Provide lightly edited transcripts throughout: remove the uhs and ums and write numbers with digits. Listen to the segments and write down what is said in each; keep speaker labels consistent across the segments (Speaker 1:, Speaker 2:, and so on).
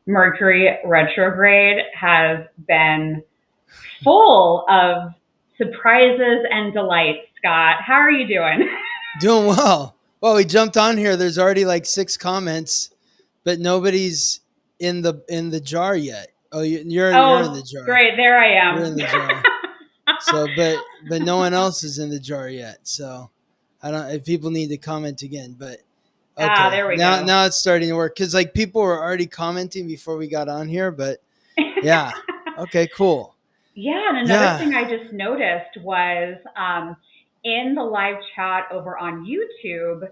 Speaker 1: Mercury retrograde has been full of surprises and delights. Scott, how are you doing?
Speaker 2: Doing well. Well, we jumped on here. There's already like 6 comments, but nobody's in the jar yet. Oh, you're in the
Speaker 1: Oh,
Speaker 2: jar.
Speaker 1: great. There I
Speaker 2: You're
Speaker 1: am.
Speaker 2: in the jar. So, but no one else is in the jar yet. So, I don't. If people need to comment again, but okay,
Speaker 1: There we
Speaker 2: now
Speaker 1: go.
Speaker 2: now it's starting to work because like people were already commenting before we got on here. But yeah, okay, cool.
Speaker 1: Yeah, and another
Speaker 2: Yeah.
Speaker 1: thing I just noticed was in the live chat over on YouTube,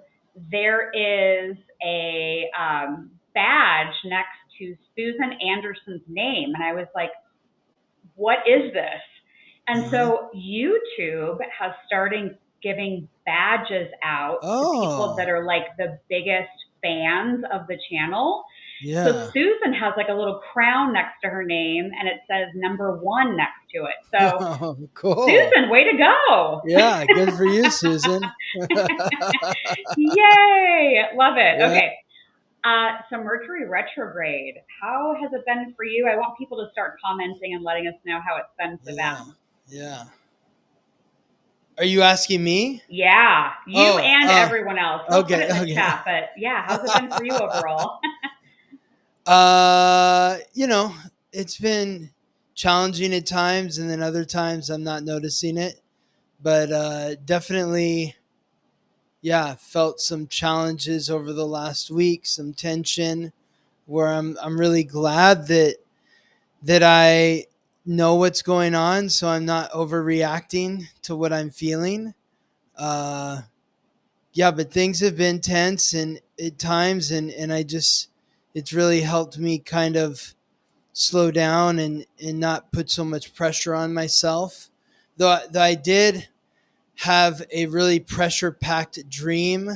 Speaker 1: there is a badge next to Susan Anderson's name. And I was like, what is this? And
Speaker 2: Uh-huh.
Speaker 1: so YouTube has started giving badges out to people that
Speaker 2: Oh,
Speaker 1: are like the biggest fans of the channel. So
Speaker 2: yeah.
Speaker 1: Susan has like a little crown next to her name and it says #1 next to it. So
Speaker 2: Cool.
Speaker 1: Susan, way to go.
Speaker 2: Yeah, good for you, Susan.
Speaker 1: Yay. Love it.
Speaker 2: Yeah,
Speaker 1: Okay. So Mercury retrograde, how has it been for you? I want people to start commenting and letting us know how it's been for
Speaker 2: yeah,
Speaker 1: them.
Speaker 2: yeah. Are you asking me?
Speaker 1: Yeah, you
Speaker 2: Oh,
Speaker 1: and everyone else. Don't put
Speaker 2: okay,
Speaker 1: it in the
Speaker 2: okay.
Speaker 1: chat, but yeah, how's it been for you overall?
Speaker 2: You know, it's been challenging at times, and then other times I'm not noticing it. But definitely, yeah, felt some challenges over the last week, some tension. Where I'm really glad that I know what's going on, so I'm not overreacting to what I'm feeling. Uh, yeah, but things have been tense and at times, and I just it's really helped me kind of slow down and not put so much pressure on myself. Though I did have a really pressure packed dream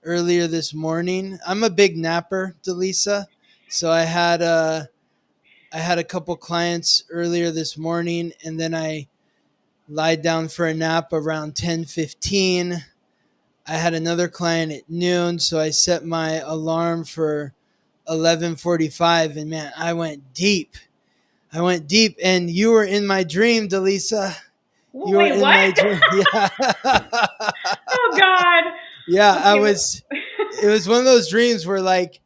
Speaker 2: earlier this morning. I'm a big napper, Dallisa, so I had a couple clients earlier this morning, and then I lied down for a nap around 10:15. I had another client at noon, so I set my alarm for 11:45, and man, I went deep. I went deep, and you were in my dream, Dallisa. You were
Speaker 1: Wait,
Speaker 2: in
Speaker 1: what?
Speaker 2: my dream. Yeah.
Speaker 1: Oh God.
Speaker 2: Yeah, I
Speaker 1: Okay.
Speaker 2: was it was one of those dreams where like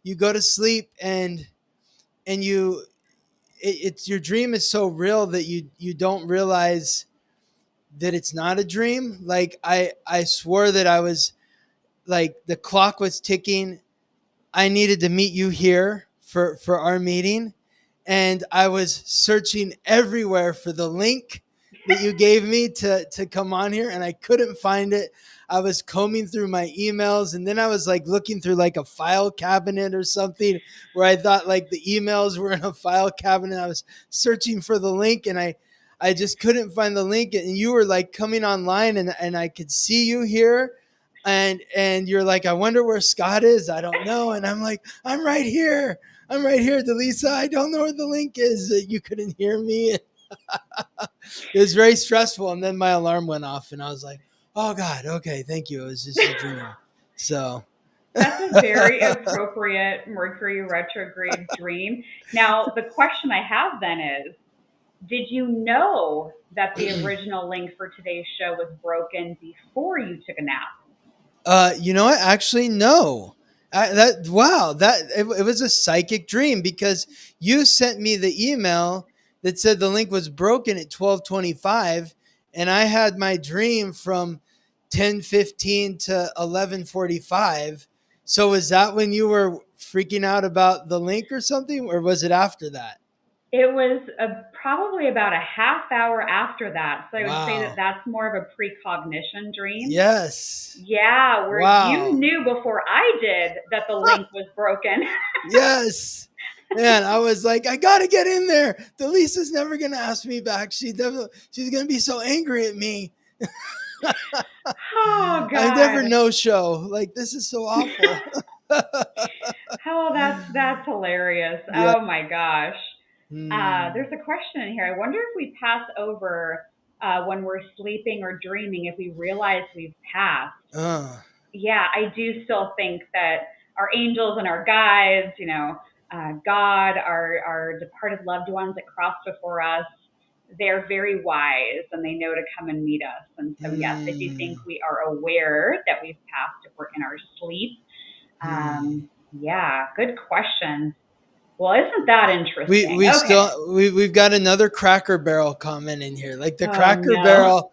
Speaker 2: you go to sleep and it's your dream is so real that you don't realize that it's not a dream. Like I swore that I was like the clock was ticking. I needed to meet you here for our meeting, and I was searching everywhere for the link that you gave me to come on here, and I couldn't find it. I was combing through my emails, and then I was like looking through like a file cabinet or something where I thought like the emails were in a file cabinet. I was searching for the link, and I just couldn't find the link, and you were like coming online, and I could see you here, and you're like, I wonder where Scott is. I don't know. And I'm like, I'm right here. I'm right here, Dallisa. I don't know where the link is. You couldn't hear me. It was very stressful. And then my alarm went off, and I was like, oh God, okay, thank you. It was just a dream. So
Speaker 1: That's a very appropriate Mercury retrograde dream. Now, the question I have then is, did you know that the original link for today's show was broken before you took a nap?
Speaker 2: you know what? Actually, no. That wow, it was a psychic dream because you sent me the email that said the link was broken at 12:25, and I had my dream from 10:15 to 11:45. So was that when you were freaking out about the link or something, or was it after that?
Speaker 1: It was probably about a half hour after that. So I would say that
Speaker 2: Wow.
Speaker 1: that's more of a precognition dream.
Speaker 2: Yes.
Speaker 1: Yeah, where you
Speaker 2: Wow.
Speaker 1: knew before I did that the link was broken.
Speaker 2: Yes. Man, I was like, I gotta get in there. Delisa's never gonna ask me back. She's gonna be so angry at me.
Speaker 1: Oh
Speaker 2: I never
Speaker 1: God.
Speaker 2: no show. Like this is so awful.
Speaker 1: Oh, that's hilarious.
Speaker 2: Yeah.
Speaker 1: Oh my gosh.
Speaker 2: Hmm.
Speaker 1: There's a question in here. I wonder if we pass over when we're sleeping or dreaming, if we realize we've passed.
Speaker 2: Uh,
Speaker 1: Yeah, I do still think that our angels and our guides, God, our departed loved ones that crossed before us, they're very wise and they know to come and meet us. And so, yes, I do think we are aware that we've passed if we're in our sleep. Yeah, good question. Well, isn't that interesting? Okay.
Speaker 2: We've got another Cracker Barrel comment in here. Like the
Speaker 1: Oh,
Speaker 2: Cracker
Speaker 1: no.
Speaker 2: Barrel,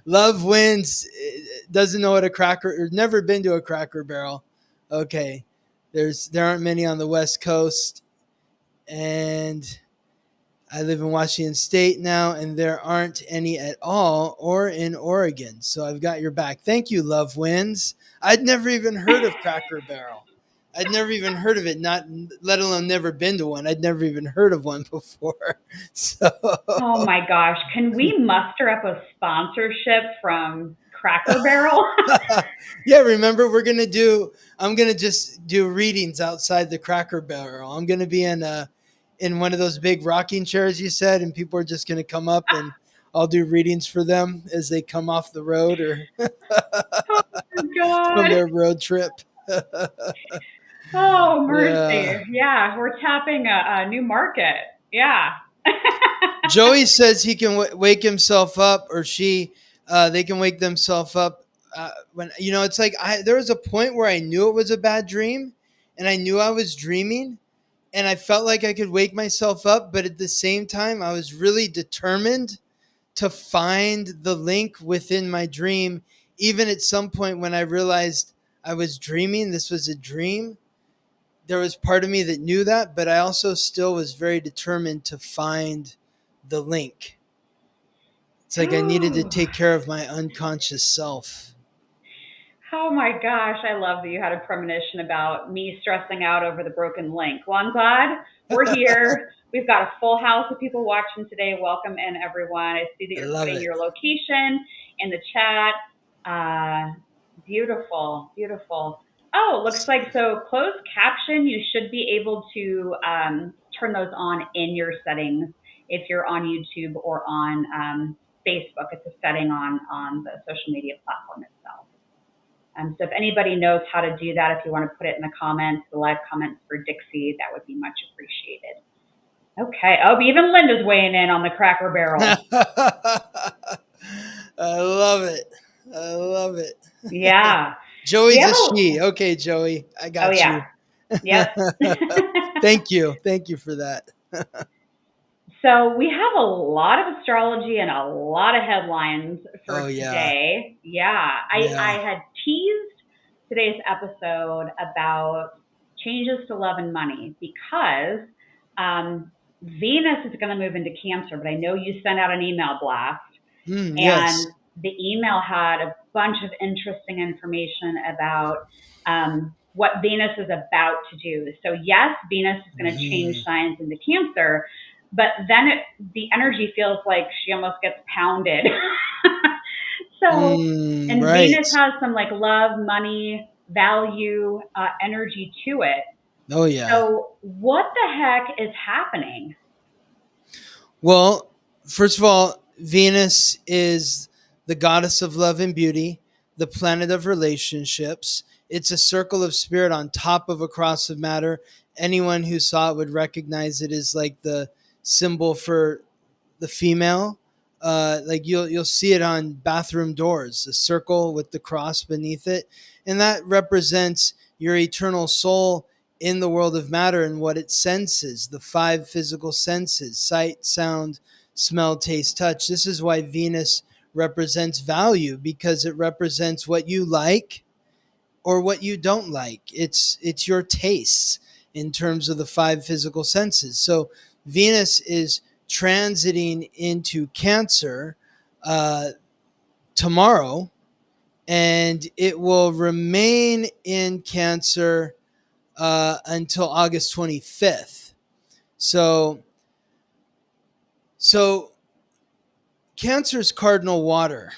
Speaker 2: Love Wins doesn't know what a cracker, or never been to a Cracker Barrel. Okay, there aren't many on the West Coast, and I live in Washington State now, and there aren't any at all, or in Oregon. So I've got your back. Thank you, Love Wins. I'd never even heard of Cracker Barrel. I'd never even heard of it, not let alone never been to one. I'd never even heard of one before. So,
Speaker 1: Oh my gosh. Can we muster up a sponsorship from Cracker Barrel?
Speaker 2: yeah, remember I'm going to just do readings outside the Cracker Barrel. I'm going to be in one of those big rocking chairs you said, and people are just going to come up and I'll do readings for them as they come off the road or
Speaker 1: Oh my
Speaker 2: from
Speaker 1: God.
Speaker 2: their road trip.
Speaker 1: Oh,
Speaker 2: Yeah.
Speaker 1: mercy. Yeah, we're tapping a new market. Yeah.
Speaker 2: Joey says he can wake himself up, or they can wake themselves up. When it's like there was a point where I knew it was a bad dream, and I knew I was dreaming, and I felt like I could wake myself up, but at the same time, I was really determined to find the link within my dream. Even at some point when I realized I was dreaming, this was a dream, there was part of me that knew that, but I also still was very determined to find the link. It's like I needed to take care of my unconscious self.
Speaker 1: Oh my gosh, I love that you had a premonition about me stressing out over the broken link. Well, I'm glad we're here. We've got a full house of people watching today. Welcome in, everyone. I see that
Speaker 2: I
Speaker 1: you're
Speaker 2: love
Speaker 1: putting
Speaker 2: it.
Speaker 1: your location in the chat. Beautiful, beautiful. Oh, looks like so closed caption, you should be able to turn those on in your settings if you're on YouTube or on Facebook. It's a setting on the social media platform itself. So if anybody knows how to do that, if you want to put it in the comments, the live comments for Dixie, that would be much appreciated. Okay. Oh, even Linda's weighing in on the Cracker Barrel.
Speaker 2: I love it. I love it.
Speaker 1: Yeah.
Speaker 2: Joey's a she. Okay, Joey, I got you.
Speaker 1: Yep.
Speaker 2: Thank you. Thank you for that.
Speaker 1: So we have a lot of astrology and a lot of headlines for today. Yeah. I had teased today's episode about changes to love and money because Venus is going to move into Cancer, but I know you sent out an email blast.
Speaker 2: Yes.
Speaker 1: And the email had a bunch of interesting information about what Venus is about to do. So yes, Venus is going to change signs into Cancer, but then the energy feels like she almost gets pounded. And
Speaker 2: right.
Speaker 1: Venus has some like love, money, value, energy to it.
Speaker 2: Oh, yeah.
Speaker 1: So what the heck is happening?
Speaker 2: Well, first of all, Venus is the goddess of love and beauty, the planet of relationships. It's a circle of spirit on top of a cross of matter. Anyone who saw it would recognize it as like the symbol for the female. Like you'll see it on bathroom doors, a circle with the cross beneath it. And that represents your eternal soul in the world of matter and what it senses, the 5 physical senses: sight, sound, smell, taste, touch. This is why Venus represents value, because it represents what you like or what you don't like. It's your tastes in terms of the 5 physical senses. So Venus is transiting into Cancer tomorrow, and it will remain in Cancer until August 25th. So Cancer's cardinal water.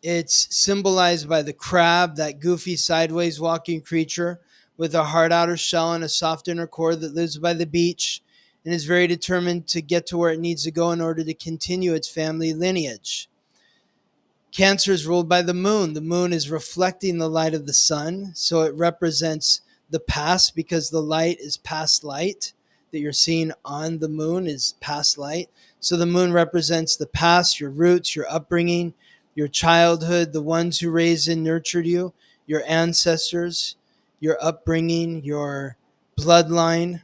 Speaker 2: It's symbolized by the crab, that goofy sideways walking creature with a hard outer shell and a soft inner core that lives by the beach and is very determined to get to where it needs to go in order to continue its family lineage. Cancer is ruled by the moon. The moon is reflecting the light of the sun, so it represents the past, because the light is past light that you're seeing on the moon is past light. So the moon represents the past, your roots, your upbringing, your childhood, the ones who raised and nurtured you, your ancestors, your upbringing, your bloodline.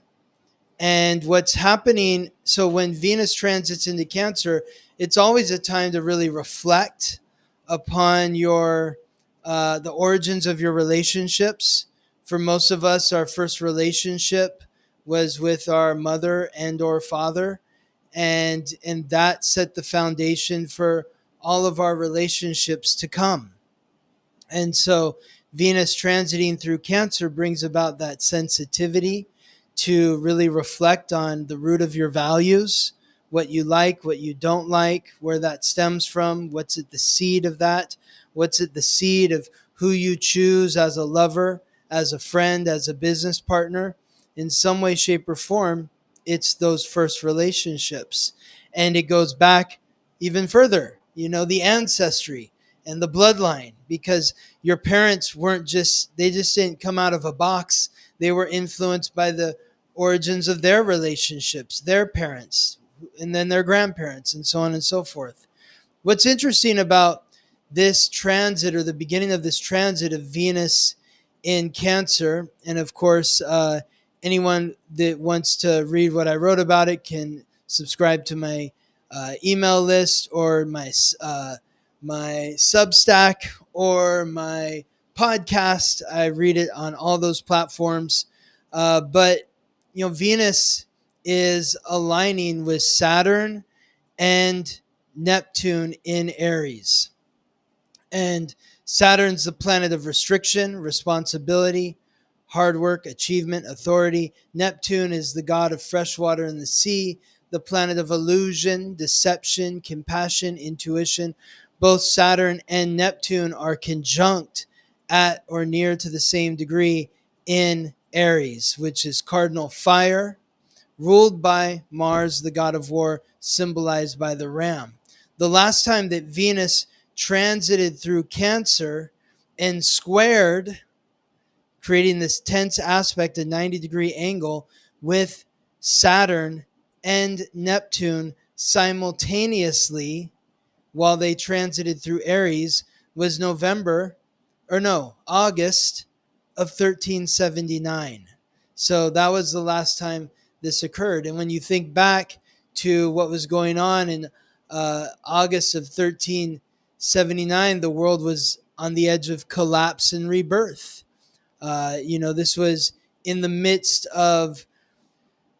Speaker 2: And what's happening, so when Venus transits into Cancer, it's always a time to really reflect upon your the origins of your relationships. For most of us, our first relationship was with our mother and or father, and that set the foundation for all of our relationships to come. And so Venus transiting through Cancer brings about that sensitivity to really reflect on the root of your values, what you like, what you don't like, where that stems from, what's at the seed of that, what's at the seed of who you choose as a lover, as a friend, as a business partner. In some way, shape, or form, it's those first relationships. And it goes back even further, the ancestry and the bloodline, because your parents they just didn't come out of a box. They were influenced by the origins of their relationships, their parents, and then their grandparents, and so on and so forth. What's interesting about this transit, or the beginning of this transit of Venus in Cancer, and of course, anyone that wants to read what I wrote about it can subscribe to my email list, or my Substack, or my podcast. I read it on all those platforms. But Venus is aligning with Saturn and Neptune in Aries. And Saturn's the planet of restriction, responsibility, hard work, achievement, authority. Neptune is the god of fresh water and the sea, the planet of illusion, deception, compassion, intuition. Both Saturn and Neptune are conjunct at or near to the same degree in Aries, which is cardinal fire, ruled by Mars, the god of war, symbolized by the ram. The last time that Venus transited through Cancer and squared, creating this tense aspect, a 90-degree angle with Saturn and Neptune simultaneously while they transited through Aries, was August of 1379. So that was the last time this occurred. And when you think back to what was going on in August of 1379, the world was on the edge of collapse and rebirth. This was in the midst of,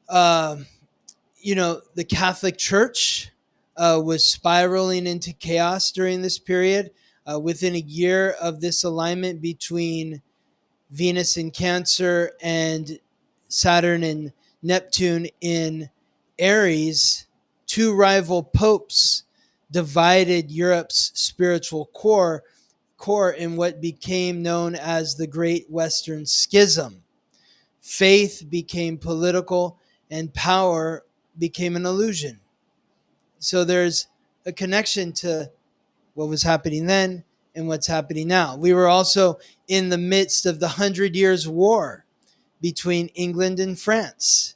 Speaker 2: the Catholic Church was spiraling into chaos during this period. Within a year of this alignment between Venus in Cancer and Saturn and Neptune in Aries, two rival popes divided Europe's spiritual core in what became known as the Great Western Schism. Faith became political and power became an illusion. So there's a connection to what was happening then and what's happening now. We were also in the midst of the 100 Years' War between England and France.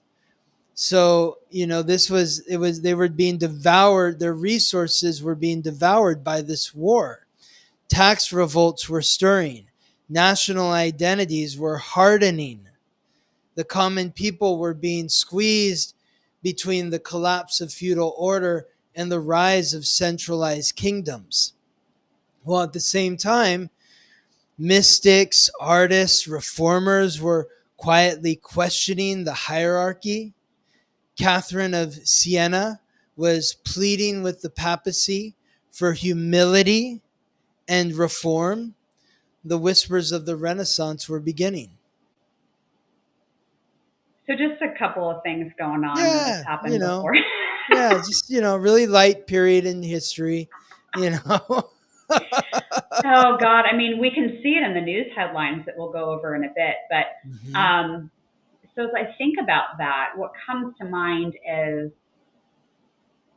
Speaker 2: So, they were being devoured. Their resources were being devoured by this war. Tax revolts were stirring. National identities were hardening. The common people were being squeezed between the collapse of feudal order and the rise of centralized kingdoms. Well, at the same time, mystics, artists, reformers were quietly questioning the hierarchy. Catherine of Siena was pleading with the papacy for humility and reform. The whispers of the Renaissance were beginning.
Speaker 1: So just a couple of things going on that has happened before.
Speaker 2: Just, really light period in history,
Speaker 1: Oh, God. I mean, we can see it in the news headlines that we'll go over in a bit. But so as I think about that, what comes to mind is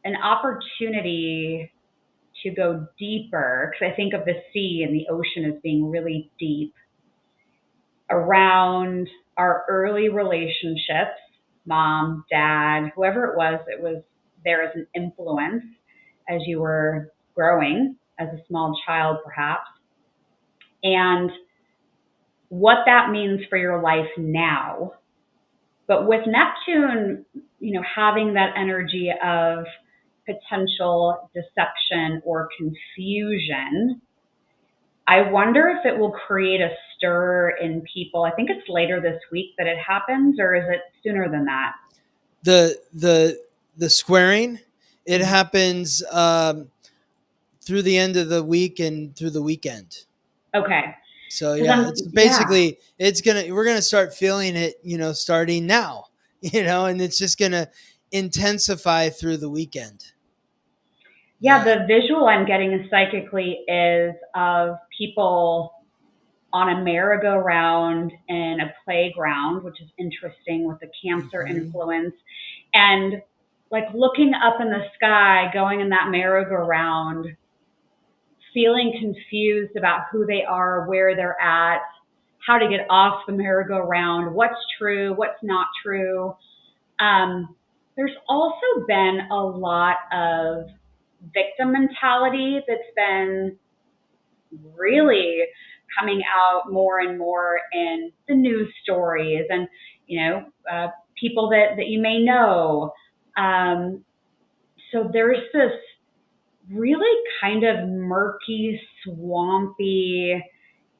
Speaker 1: an opportunity to go deeper, because I think of the sea and the ocean as being really deep. around our early relationships, mom, dad, whoever it was there as an influence as you were growing as a small child, perhaps, and what that means for your life now. But with Neptune, having that energy of potential deception or confusion, I wonder if it will create a stir in people. I think it's later this week that it happens, or is it sooner than that?
Speaker 2: The squaring, it happens through the end of the week and through the weekend.
Speaker 1: Okay.
Speaker 2: So yeah, it's basically we're gonna start feeling it, starting now, and it's just gonna intensify through the weekend.
Speaker 1: Yeah, the visual I'm getting psychically is of people on a merry-go-round in a playground, which is interesting with the Cancer influence, and like looking up in the sky, going in that merry-go-round, feeling confused about who they are, where they're at, how to get off the merry-go-round, what's true, what's not true. There's also been a lot of victim mentality that's been really coming out more and more in the news stories and, people that you may know. So there's this really kind of murky, swampy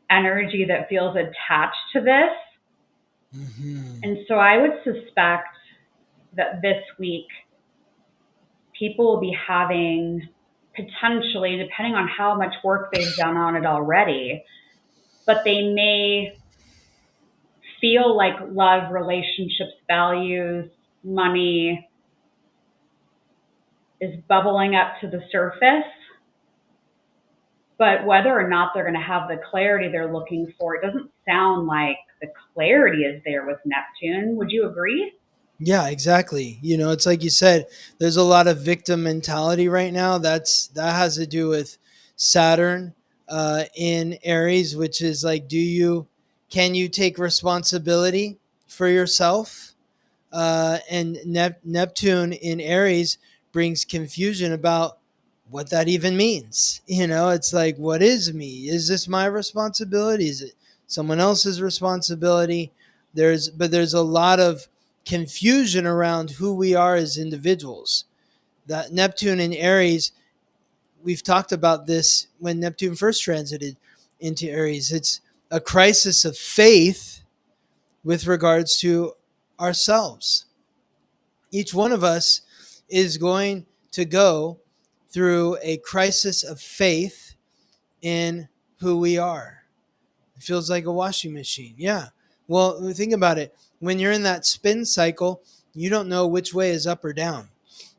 Speaker 1: energy that feels attached to this. And so I would suspect that this week people will be having potentially, depending on how much work they've done on it already, but they may feel like love, relationships, values, money is bubbling up to the surface. But whether or not they're going to have the clarity they're looking for, it doesn't sound like the clarity is there with Neptune. Would you agree?
Speaker 2: Yeah, exactly. It's like you said, there's a lot of victim mentality right now. That has to do with Saturn in Aries, which is like, can you take responsibility for yourself? And Neptune in Aries brings confusion about what that even means. It's like, what is me? Is this my responsibility? Is it someone else's responsibility? There's a lot of confusion around who we are as individuals. That Neptune in Aries, we've talked about this when Neptune first transited into Aries. It's a crisis of faith with regards to ourselves. Each one of us is going to go through a crisis of faith in who we are. It feels like a washing machine. Yeah. Well, think about it. When you're in that spin cycle, you don't know which way is up or down.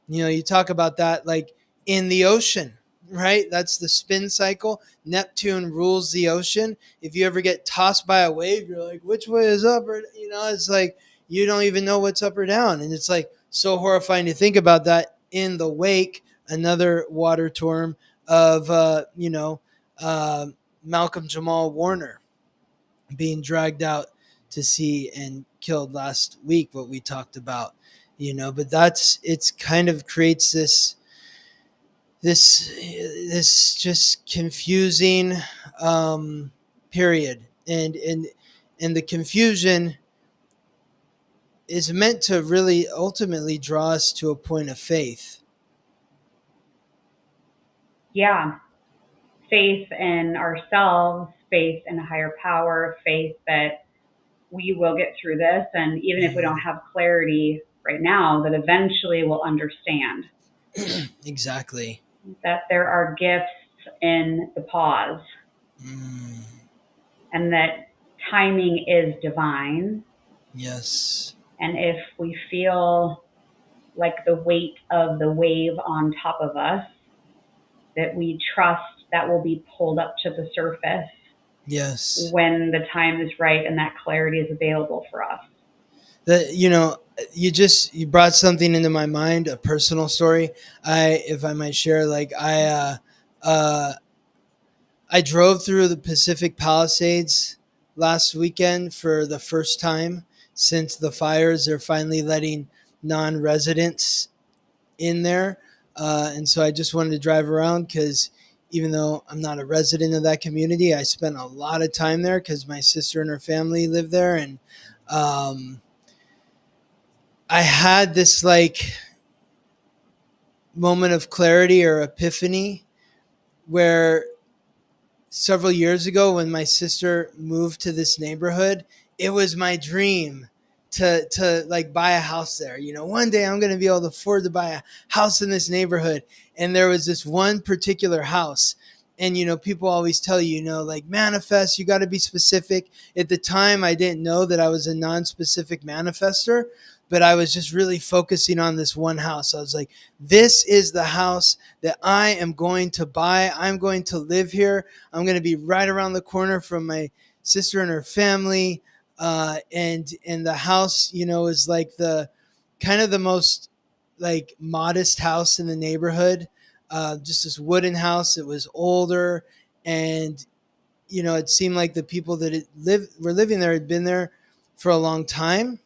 Speaker 2: You talk about that like in the ocean, right? That's the spin cycle. Neptune rules the ocean. If you ever get tossed by a wave, you're like, which way is up? Or, it's like you don't even know what's up or down. And it's like so horrifying to think about that in the wake, another water term of, Malcolm Jamal Warner being dragged out to sea and killed last week, what we talked about, but it's kind of creates this just confusing period. And the confusion is meant to really ultimately draw us to a point of faith.
Speaker 1: Yeah. Faith in ourselves, faith in a higher power, faith that we will get through this. And even if we don't have clarity right now, that eventually we'll understand.
Speaker 2: Exactly.
Speaker 1: That there are gifts in the pause. And that timing is divine.
Speaker 2: Yes.
Speaker 1: And if we feel like the weight of the wave on top of us, that we trust that will be pulled up to the surface.
Speaker 2: Yes.
Speaker 1: When the time is right and that clarity is available for us.
Speaker 2: You brought something into my mind, a personal story. If I might share, like I drove through the Pacific Palisades last weekend for the first time since the fires. They're finally letting non-residents in there. And so I just wanted to drive around because even though I'm not a resident of that community, I spent a lot of time there because my sister and her family live there. And I had this like moment of clarity or epiphany where several years ago when my sister moved to this neighborhood, it was my dream to like buy a house there. You know, one day I'm going to be able to afford to buy a house in this neighborhood. And there was this one particular house. And, you know, people always tell you, you know, like manifest, you got to be specific. At the time, I didn't know that I was a non-specific manifester, but I was just really focusing on this one house. I was like, this is the house that I am going to buy. I'm going to live here. I'm going to be right around the corner from my sister and her family. And the house, you know, is like the kind of the most like modest house in the neighborhood. Just this wooden house. It was older, and you know, it seemed like the people that were living there had been there for a long time.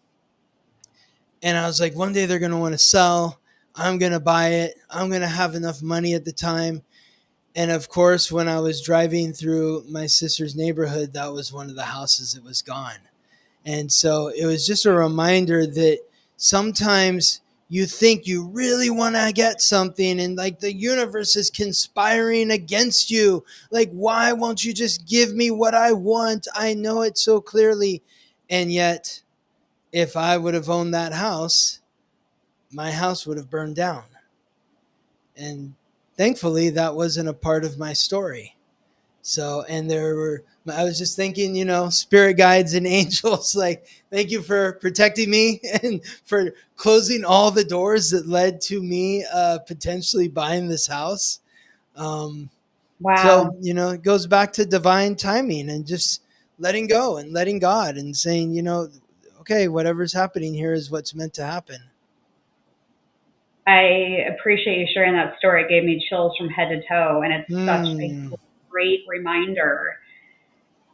Speaker 2: And I was like, one day they're going to want to sell. I'm going to buy it. I'm going to have enough money at the time. And of course, when I was driving through my sister's neighborhood, that was one of the houses that was gone. And so it was just a reminder that sometimes you think you really want to get something and like the universe is conspiring against you. Like, why won't you just give me what I want? I know it so clearly. And yet, if I would have owned that house, my house would have burned down. And thankfully, that wasn't a part of my story. So, and I was just thinking, you know, spirit guides and angels, like, thank you for protecting me and for closing all the doors that led to me potentially buying this house. So,
Speaker 1: Wow.
Speaker 2: you know, it goes back to divine timing and just letting go and letting God and saying, you know, okay, whatever's happening here is what's meant to happen.
Speaker 1: I appreciate you sharing that story. It gave me chills from head to toe, and it's such a great reminder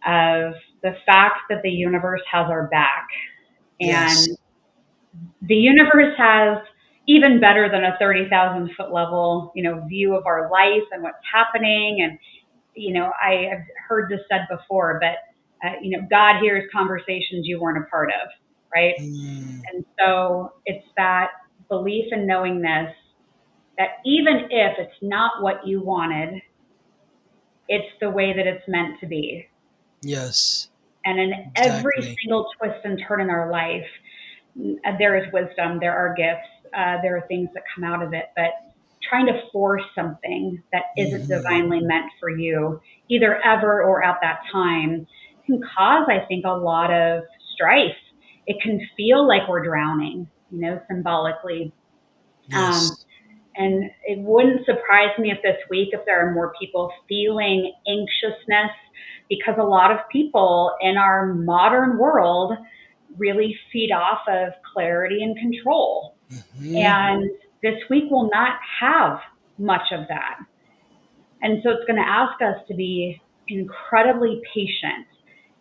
Speaker 1: of the fact that the universe has our back.
Speaker 2: Yes.
Speaker 1: And the universe has even better than a 30,000 foot level, you know, view of our life and what's happening. And, you know, I have heard this said before, but, you know, God hears conversations you weren't a part of, right? And so it's that belief and knowing this, that even if it's not what you wanted, it's the way that it's meant to be.
Speaker 2: Yes.
Speaker 1: And in every
Speaker 2: Exactly.
Speaker 1: single twist and turn in our life, there is wisdom, there are gifts, there are things that come out of it. But trying to force something that isn't divinely meant for you, either ever or at that time, can cause, I think, a lot of strife. It can feel like we're drowning, you know, symbolically.
Speaker 2: Yes.
Speaker 1: And it wouldn't surprise me if this week, if there are more people feeling anxiousness, because a lot of people in our modern world really feed off of clarity and control. And this week will not have much of that. And so it's going to ask us to be incredibly patient.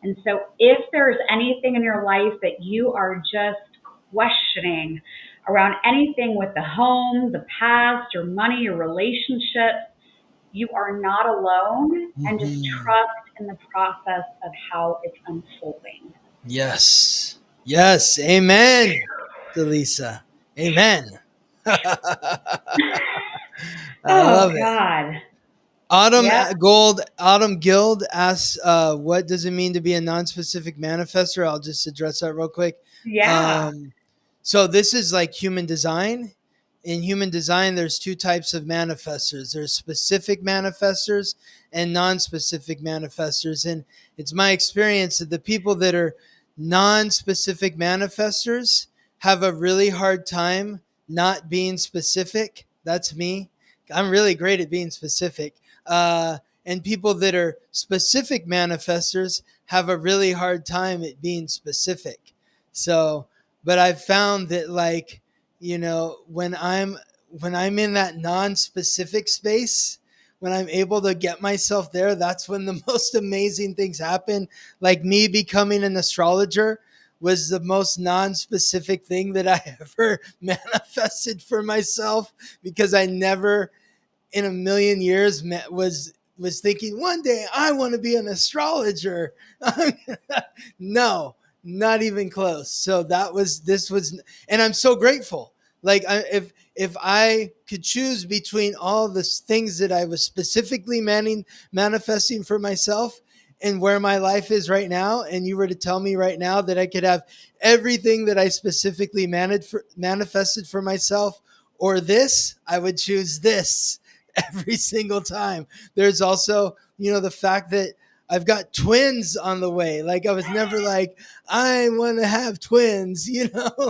Speaker 1: And so if there's anything in your life that you are just questioning around anything with the home, the past, your money, your relationships, you are not alone, and just trust in the process of how it's unfolding.
Speaker 2: Yes. Yes. Amen, Dallisa. Amen. I
Speaker 1: Oh,
Speaker 2: love it.
Speaker 1: God.
Speaker 2: Autumn
Speaker 1: Yep.
Speaker 2: Autumn Guild asks, what does it mean to be a non-specific manifester? I'll just address that real quick.
Speaker 1: Yeah.
Speaker 2: So this is like human design. In human design, there's two types of manifestors. There's specific manifestors and non-specific manifestors. And it's my experience that the people that are non-specific manifestors have a really hard time not being specific. That's me. I'm really great at being specific. And people that are specific manifestors have a really hard time at being specific. So, but I've found that, like, you know, when I'm in that non-specific space, when I'm able to get myself there, that's when the most amazing things happen. Like me becoming an astrologer was the most non-specific thing that I ever manifested for myself, because I never in a million years was thinking one day I want to be an astrologer. No, not even close. So this was, and I'm so grateful. Like if I could choose between all the things that I was specifically manifesting for myself and where my life is right now, and you were to tell me right now that I could have everything that I specifically manifested for myself or this, I would choose this every single time. There's also, the fact that I've got twins on the way. Like I was never like, I want to have twins,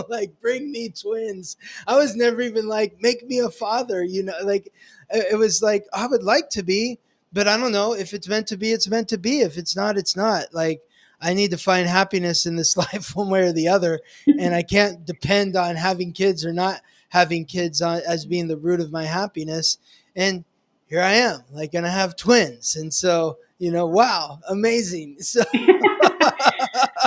Speaker 2: like bring me twins. I was never even like, make me a father, like it was like, I would like to be, but I don't know. If it's meant to be, it's meant to be. If it's not, it's not. Like I need to find happiness in this life one way or the other. And I can't depend on having kids or not having kids as being the root of my happiness. And here I am, like gonna have twins. And so, wow, amazing. So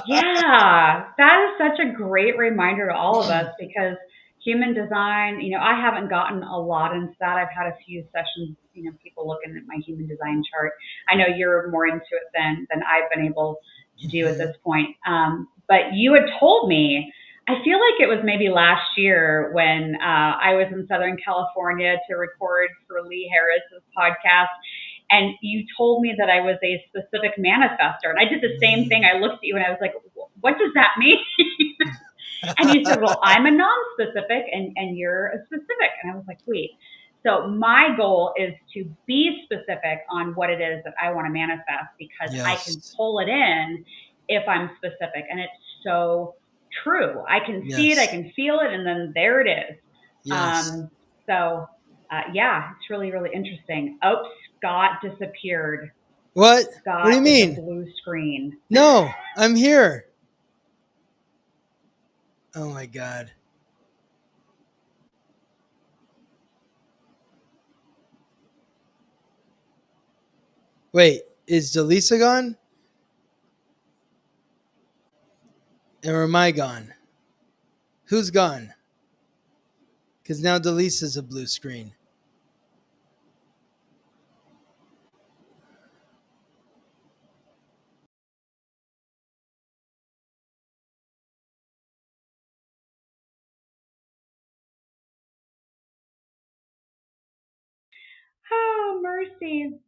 Speaker 1: Yeah, that is such a great reminder to all of us, because human design, I haven't gotten a lot into that. I've had a few sessions, people looking at my human design chart. I know you're more into it than I've been able to do at this point. But you had told me, I feel like it was maybe last year when I was in Southern California to record for Lee Harris's podcast. And you told me that I was a specific manifestor. And I did the same thing. I looked at you and I was like, what does that mean? And you said, well, I'm a non-specific and you're a specific. And I was like, wait. So my goal is to be specific on what it is that I want to manifest, because I can pull it in if I'm specific. And it's so true. I can see it, I can feel it, and then there it is. Yeah, it's really, really interesting. Oh, Scott disappeared.
Speaker 2: What?
Speaker 1: Scott,
Speaker 2: what do you mean?
Speaker 1: The blue screen.
Speaker 2: No, I'm here. Oh my God. Wait, is Dallisa gone? Or am I gone? Who's gone? Because now Dallisa's a blue screen.
Speaker 1: Oh, mercy.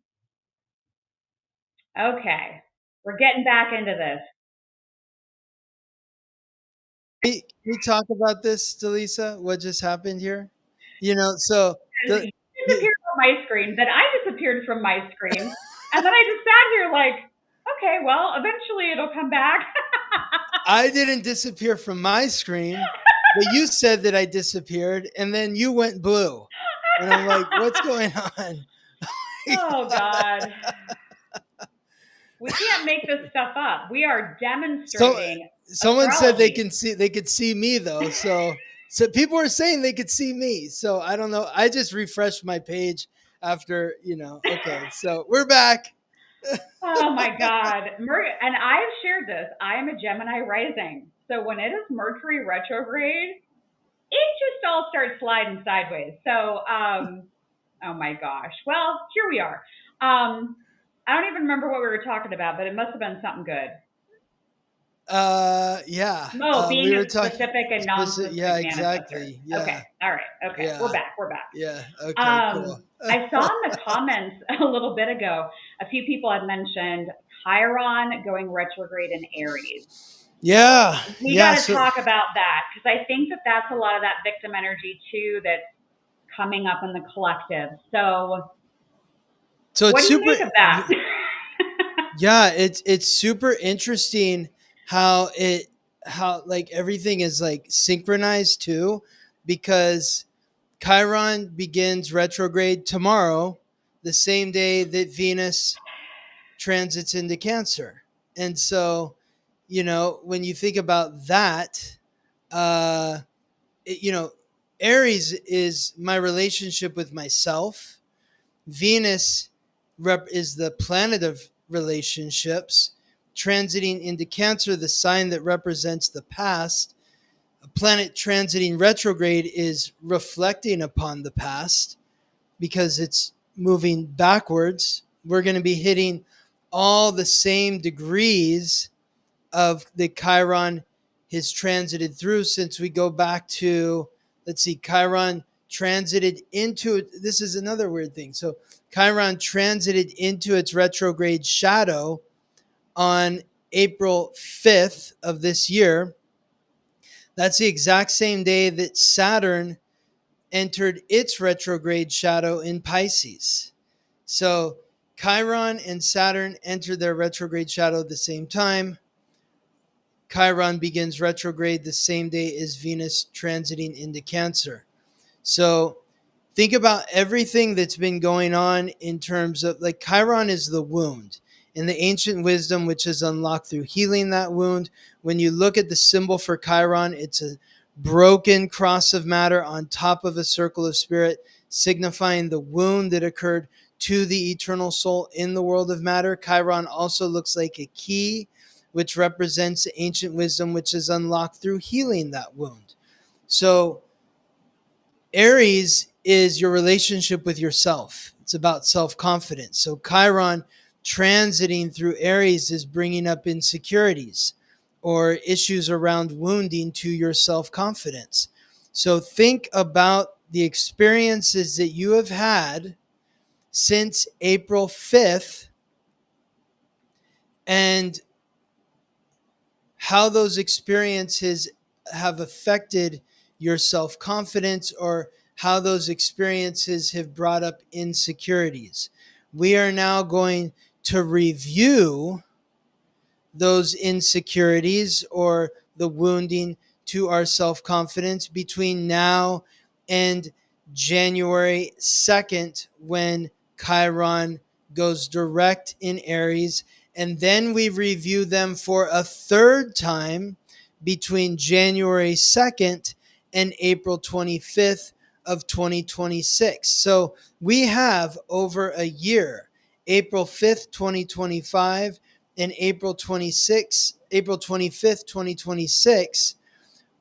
Speaker 1: Okay, we're getting back into this.
Speaker 2: Can we talk about this, Dallisa? What just happened here? So
Speaker 1: You disappeared from my screen, then I disappeared from my screen, and then I just sat here like, okay, well, eventually it'll come back.
Speaker 2: I didn't disappear from my screen, but you said that I disappeared, and then you went blue. And I'm like, what's going on?
Speaker 1: Oh, God. We can't make this stuff up. We are demonstrating.
Speaker 2: Someone
Speaker 1: astrology.
Speaker 2: said they could see me though. So people were saying they could see me. So I don't know. I just refreshed my page after, okay. So we're back.
Speaker 1: Oh my God. And I've shared this. I am a Gemini rising. So when it is Mercury retrograde, it just all starts sliding sideways. So, oh my gosh. Well, here we are. I don't even remember what we were talking about, but it must have been something good.
Speaker 2: Yeah.
Speaker 1: No, being a specific and non-specific
Speaker 2: yeah,
Speaker 1: manifestor.
Speaker 2: exactly. Yeah.
Speaker 1: Okay. All right. Okay. Yeah. We're back.
Speaker 2: Yeah. Okay. Cool.
Speaker 1: I saw in the comments a little bit ago, a few people had mentioned Chiron going retrograde in Aries.
Speaker 2: Yeah.
Speaker 1: We got to talk about that, because I think that that's a lot of that victim energy too that's coming up in the collective. So what do you think of that?
Speaker 2: Yeah, it's super interesting how like everything is like synchronized too, because Chiron begins retrograde tomorrow, the same day that Venus transits into Cancer. And so, when you think about that, Aries is my relationship with myself, Venus is the planet of relationships, transiting into Cancer, the sign that represents the past. A planet transiting retrograde is reflecting upon the past because it's moving backwards. We're going to be hitting all the same degrees of the Chiron has transited through since we go back to, let's see, Chiron transited into, this is another weird thing. So Chiron transited into its retrograde shadow on April 5th of this year. That's the exact same day that Saturn entered its retrograde shadow in Pisces. So Chiron and Saturn entered their retrograde shadow at the same time. Chiron begins retrograde the same day as Venus transiting into Cancer. So think about everything that's been going on in terms of, like, Chiron is the wound and the ancient wisdom which is unlocked through healing that wound. When you look at the symbol for Chiron, it's a broken cross of matter on top of a circle of spirit, signifying the wound that occurred to the eternal soul in the world of matter. Chiron also looks like a key, which represents ancient wisdom which is unlocked through healing that wound. So Aries is your relationship with yourself. It's about self-confidence. So Chiron transiting through Aries is bringing up insecurities or issues around wounding to your self-confidence. So think about the experiences that you have had since April 5th and how those experiences have affected your self-confidence or how those experiences have brought up insecurities. We are now going to review those insecurities or the wounding to our self-confidence between now and January 2nd, when Chiron goes direct in Aries. And then we review them for a third time between January 2nd and April 25th of 2026. So we have over a year, April 5th, 2025, and April 25th, 2026,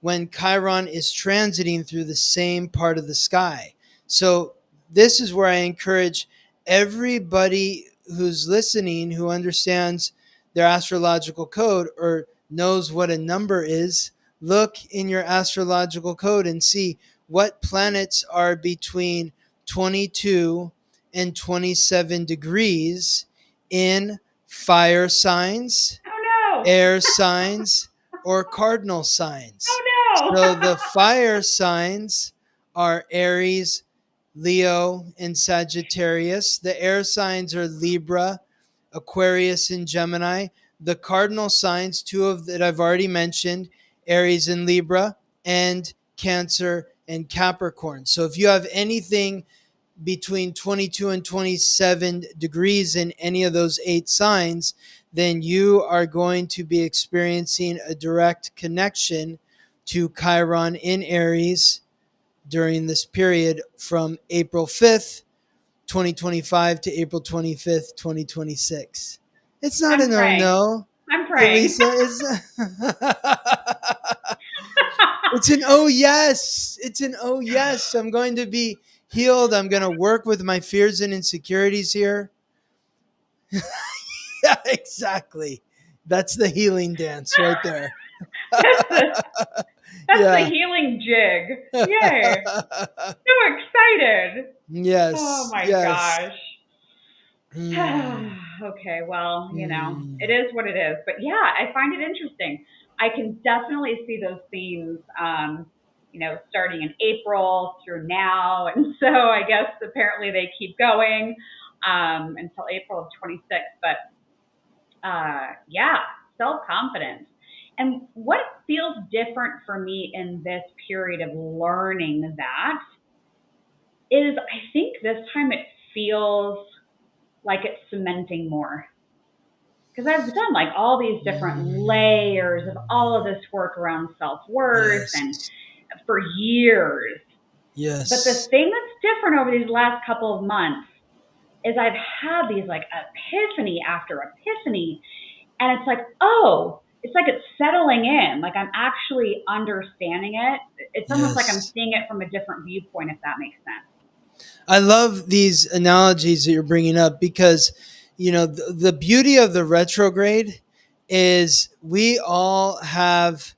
Speaker 2: when Chiron is transiting through the same part of the sky. So this is where I encourage everybody who's listening, who understands their astrological code or knows what a number is, look in your astrological code and see what planets are between 22 and 27 degrees in fire signs,
Speaker 1: Oh no.
Speaker 2: air signs, or cardinal signs.
Speaker 1: Oh
Speaker 2: So
Speaker 1: no.
Speaker 2: the fire signs are Aries, Leo, and Sagittarius. The air signs are Libra, Aquarius, and Gemini. The cardinal signs, two of that I've already mentioned, Aries and Libra, and Cancer and Capricorn. So if you have anything between 22 and 27 degrees in any of those 8 signs, then you are going to be experiencing a direct connection to Chiron in Aries during this period from April 5th, 2025 to April 25th, 2026. It's not a
Speaker 1: I'm praying.
Speaker 2: no-no,
Speaker 1: I'm praying.
Speaker 2: Dallisa. It's an oh yes. It's an oh yes. I'm going to be healed. I'm going to work with my fears and insecurities here. Yeah, exactly. That's the healing dance right there.
Speaker 1: that's the that's the
Speaker 2: Yeah.
Speaker 1: healing jig. Yay. So excited. Oh
Speaker 2: Yes.
Speaker 1: my
Speaker 2: Yes.
Speaker 1: gosh.
Speaker 2: Hmm.
Speaker 1: Okay, well,
Speaker 2: Hmm.
Speaker 1: it is what it is. But yeah, I find it interesting. I can definitely see those themes, starting in April through now. And so I guess apparently they keep going until April of 26. But yeah, self confidence. And what feels different for me in this period of learning that is I think this time it feels like it's cementing more. Because I've done like all these different layers of all of this work around self worth and
Speaker 2: Yes.
Speaker 1: for years. But the
Speaker 2: Yes.
Speaker 1: thing that's different over these last couple of months is I've had these like epiphany after epiphany, and it's like, oh, it's like it's settling in. Like I'm actually understanding it. It's almost like I'm
Speaker 2: Yes.
Speaker 1: seeing it from a different viewpoint, if that makes sense.
Speaker 2: I love these analogies that you're bringing up because, the beauty of the retrograde is we all have,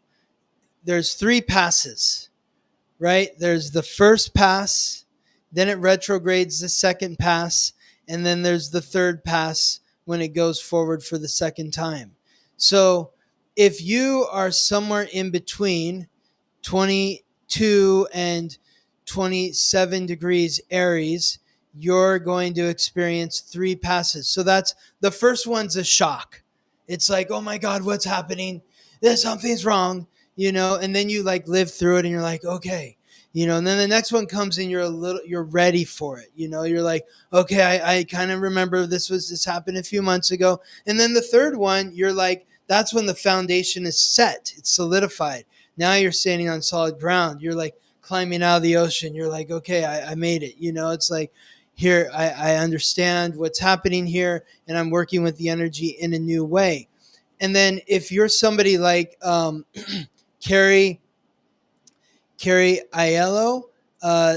Speaker 2: there's 3 passes, right? There's the first pass, then it retrogrades the second pass, and then there's the third pass when it goes forward for the second time. So if you are somewhere in between 22 and 27 degrees Aries, you're going to experience 3 passes. So that's the first one's a shock. It's like, oh my God, what's happening? Something's wrong, and then you like live through it and you're like, okay, and then the next one comes and you're ready for it. You're like, okay, I kind of remember this happened a few months ago. And then the third one, you're like, that's when the foundation is set. It's solidified. Now you're standing on solid ground. You're like climbing out of the ocean. You're like, okay, I made it. It's like, here, I understand what's happening here, and I'm working with the energy in a new way. And then if you're somebody like Carrie Aiello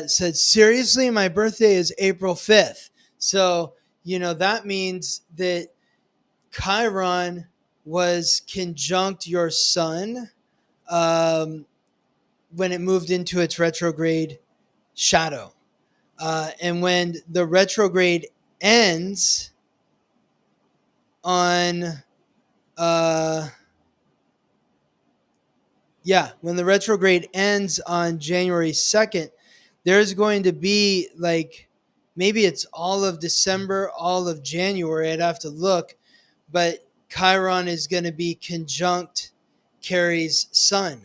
Speaker 2: said, seriously, my birthday is April 5th. So, that means that Chiron was conjunct your sun when it moved into its retrograde shadow. And when the retrograde ends on, when the retrograde ends on January 2nd, there's going to be like, maybe it's all of December, all of January, I'd have to look, but Chiron is going to be conjunct Carrie's sun.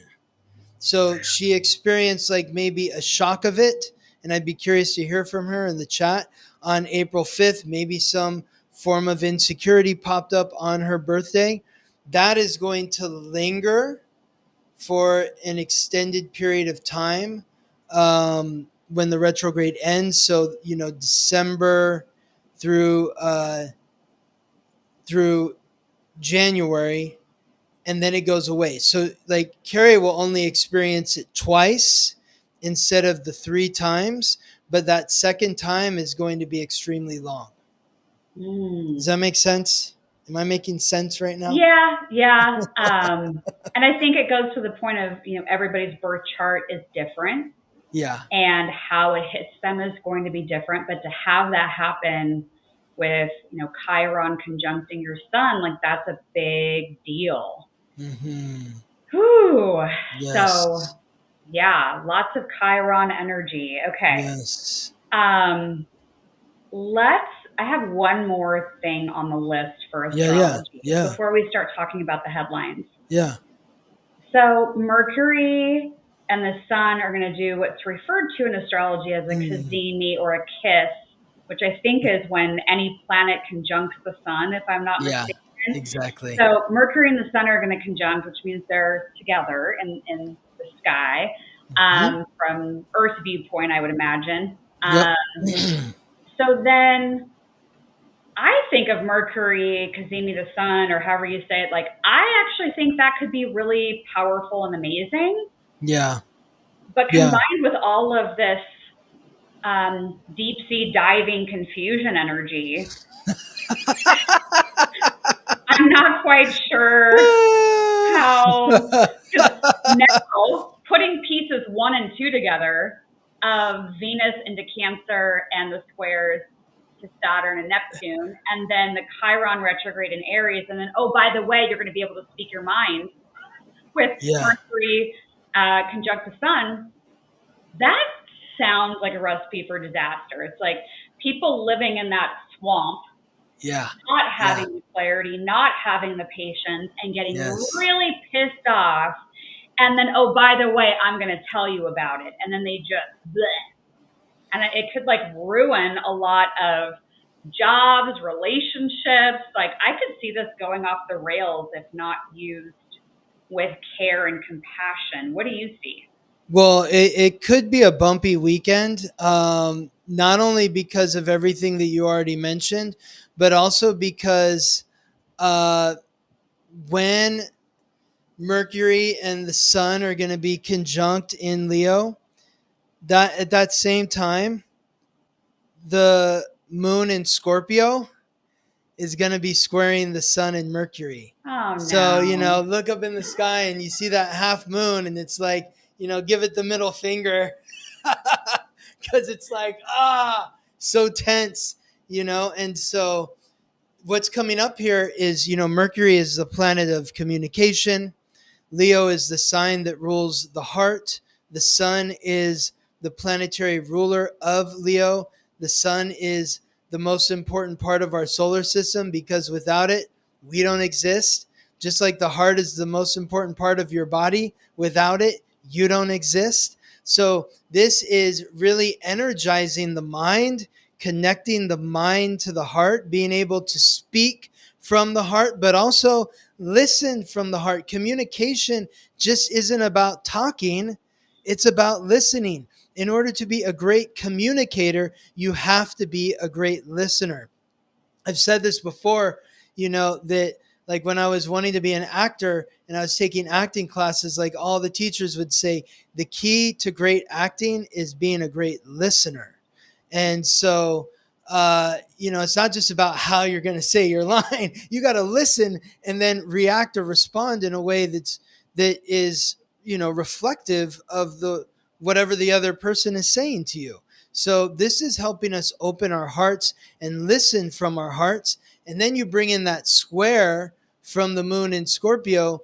Speaker 2: So she experienced like maybe a shock of it, and I'd be curious to hear from her in the chat. On April 5th, maybe some form of insecurity popped up on her birthday. That is going to linger for an extended period of time when the retrograde ends. So, December through January, and then it goes away. So like Carrie will only experience it twice instead of the 3 times, but that second time is going to be extremely long. Does that make sense? Am I making sense right now?
Speaker 1: Yeah. And I think it goes to the point of, everybody's birth chart is different.
Speaker 2: Yeah.
Speaker 1: And how it hits them is going to be different. But to have that happen with, Chiron conjuncting your sun, like that's a big deal.
Speaker 2: Mm-hmm.
Speaker 1: Whew.
Speaker 2: Yes.
Speaker 1: So yeah, lots of Chiron energy. Okay.
Speaker 2: Yes.
Speaker 1: I have one more thing on the list for astrology before we start talking about the headlines.
Speaker 2: Yeah.
Speaker 1: So Mercury and the sun are going to do what's referred to in astrology as a Kazimi or a kiss, which I think is when any planet conjuncts the sun, if I'm not mistaken.
Speaker 2: Exactly.
Speaker 1: So Mercury and the sun are going to conjunct, which means they're together in the sky, from Earth viewpoint, I would imagine. So then I think of Mercury, Kazimi the sun, or however you say it, like I actually think that could be really powerful and amazing.
Speaker 2: Yeah.
Speaker 1: But combined with all of this deep sea diving confusion energy, I'm not quite sure how, because now putting pieces 1 and 2 together of Venus into Cancer and the squares to Saturn and Neptune, and then the Chiron retrograde in Aries, and then, oh, by the way, you're going to be able to speak your mind with Mercury conjunct the sun. That sounds like a recipe for disaster. It's like people living in that swamp, not having the clarity, not having the patience, and getting really pissed off. And then, oh, by the way, I'm going to tell you about it. And then they just, bleh. And it could like ruin a lot of jobs, relationships. Like I could see this going off the rails if not used with care and compassion. What do you see?
Speaker 2: Well, it could be a bumpy weekend. not only because of everything that you already mentioned, but also because when Mercury and the Sun are going to be conjunct in Leo, that at that same time, the Moon in Scorpio is going to be squaring the Sun and Mercury.
Speaker 1: Oh
Speaker 2: So,
Speaker 1: no.
Speaker 2: look up in the sky and you see that half moon, and it's like, give it the middle finger because it's like, so tense, And so what's coming up here is, Mercury is the planet of communication. Leo is the sign that rules the heart. The sun is the planetary ruler of Leo. The sun is the most important part of our solar system because without it, we don't exist. Just like the heart is the most important part of your body, without it, you don't exist. So this is really energizing the mind, connecting the mind to the heart, being able to speak from the heart, but also listen from the heart. Communication just isn't about talking, it's about listening. In order to be a great communicator, you have to be a great listener. I've said this before, that like when I was wanting to be an actor and I was taking acting classes, like all the teachers would say, the key to great acting is being a great listener. And so, it's not just about how you're going to say your line. You got to listen and then react or respond in a way that is, reflective of the whatever the other person is saying to you. So this is helping us open our hearts and listen from our hearts. And then you bring in that square from the moon in Scorpio.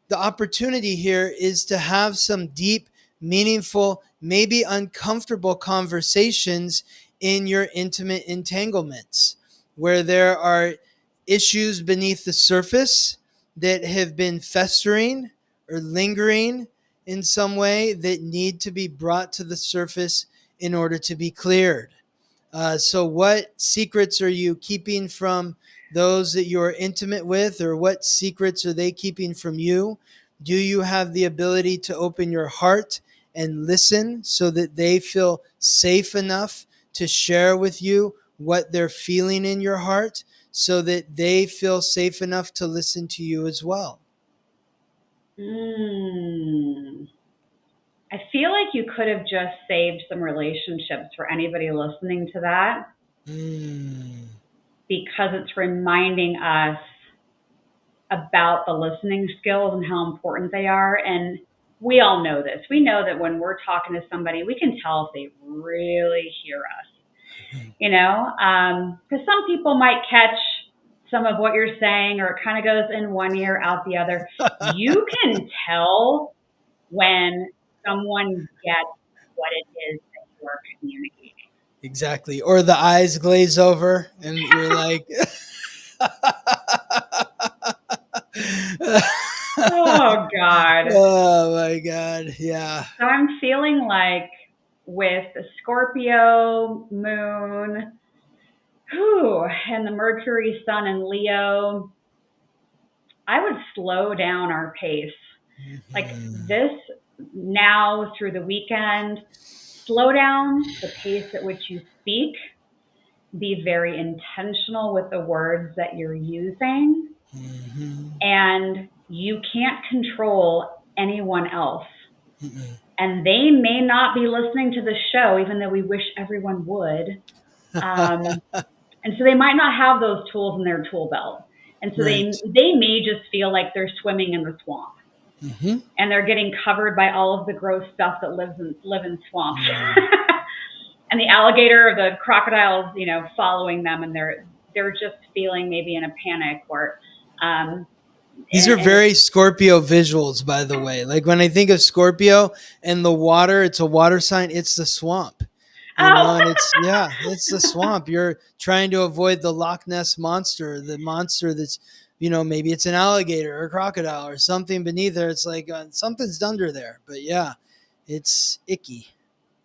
Speaker 2: The opportunity here is to have some deep, meaningful, maybe uncomfortable conversations in your intimate entanglements, where there are issues beneath the surface that have been festering or lingering in some way that need to be brought to the surface in order to be cleared. So what secrets are you keeping from those that you're intimate with, or what secrets are they keeping from you? Do you have the ability to open your heart and listen so that they feel safe enough to share with you what they're feeling in your heart, so that they feel safe enough to listen to you as well?
Speaker 1: I feel like you could have just saved some relationships for anybody listening to that, because it's reminding us about the listening skills and how important they are. And we all know this. We know that when we're talking to somebody, we can tell if they really hear us, because some people might catch some of what you're saying, or it kind of goes in one ear, out the other. You can tell when someone gets what it is that you're communicating.
Speaker 2: Exactly. Or the eyes glaze over and you're like,
Speaker 1: Oh, God.
Speaker 2: oh my God. Yeah.
Speaker 1: So I'm feeling like with the Scorpio moon, and the Mercury Sun in Leo, I would slow down our pace. Like this now through the weekend, slow down the pace at which you speak. Be very intentional with the words that you're using. And you can't control anyone else. And they may not be listening to the show, even though we wish everyone would. And so they might not have those tools in their tool belt. And so
Speaker 2: Right.
Speaker 1: they may just feel like they're swimming in the swamp. And they're getting covered by all of the gross stuff that live in swamps. And the alligator or the crocodiles, following them, and they're just feeling maybe in a panic, or
Speaker 2: these are very Scorpio visuals, by the way. Like when I think of Scorpio and the water, it's a water sign. It's the swamp, and it's the swamp. You're trying to avoid the Loch Ness monster, the monster that's, maybe it's an alligator or a crocodile or something beneath there. It's like something's under there, but yeah, it's icky.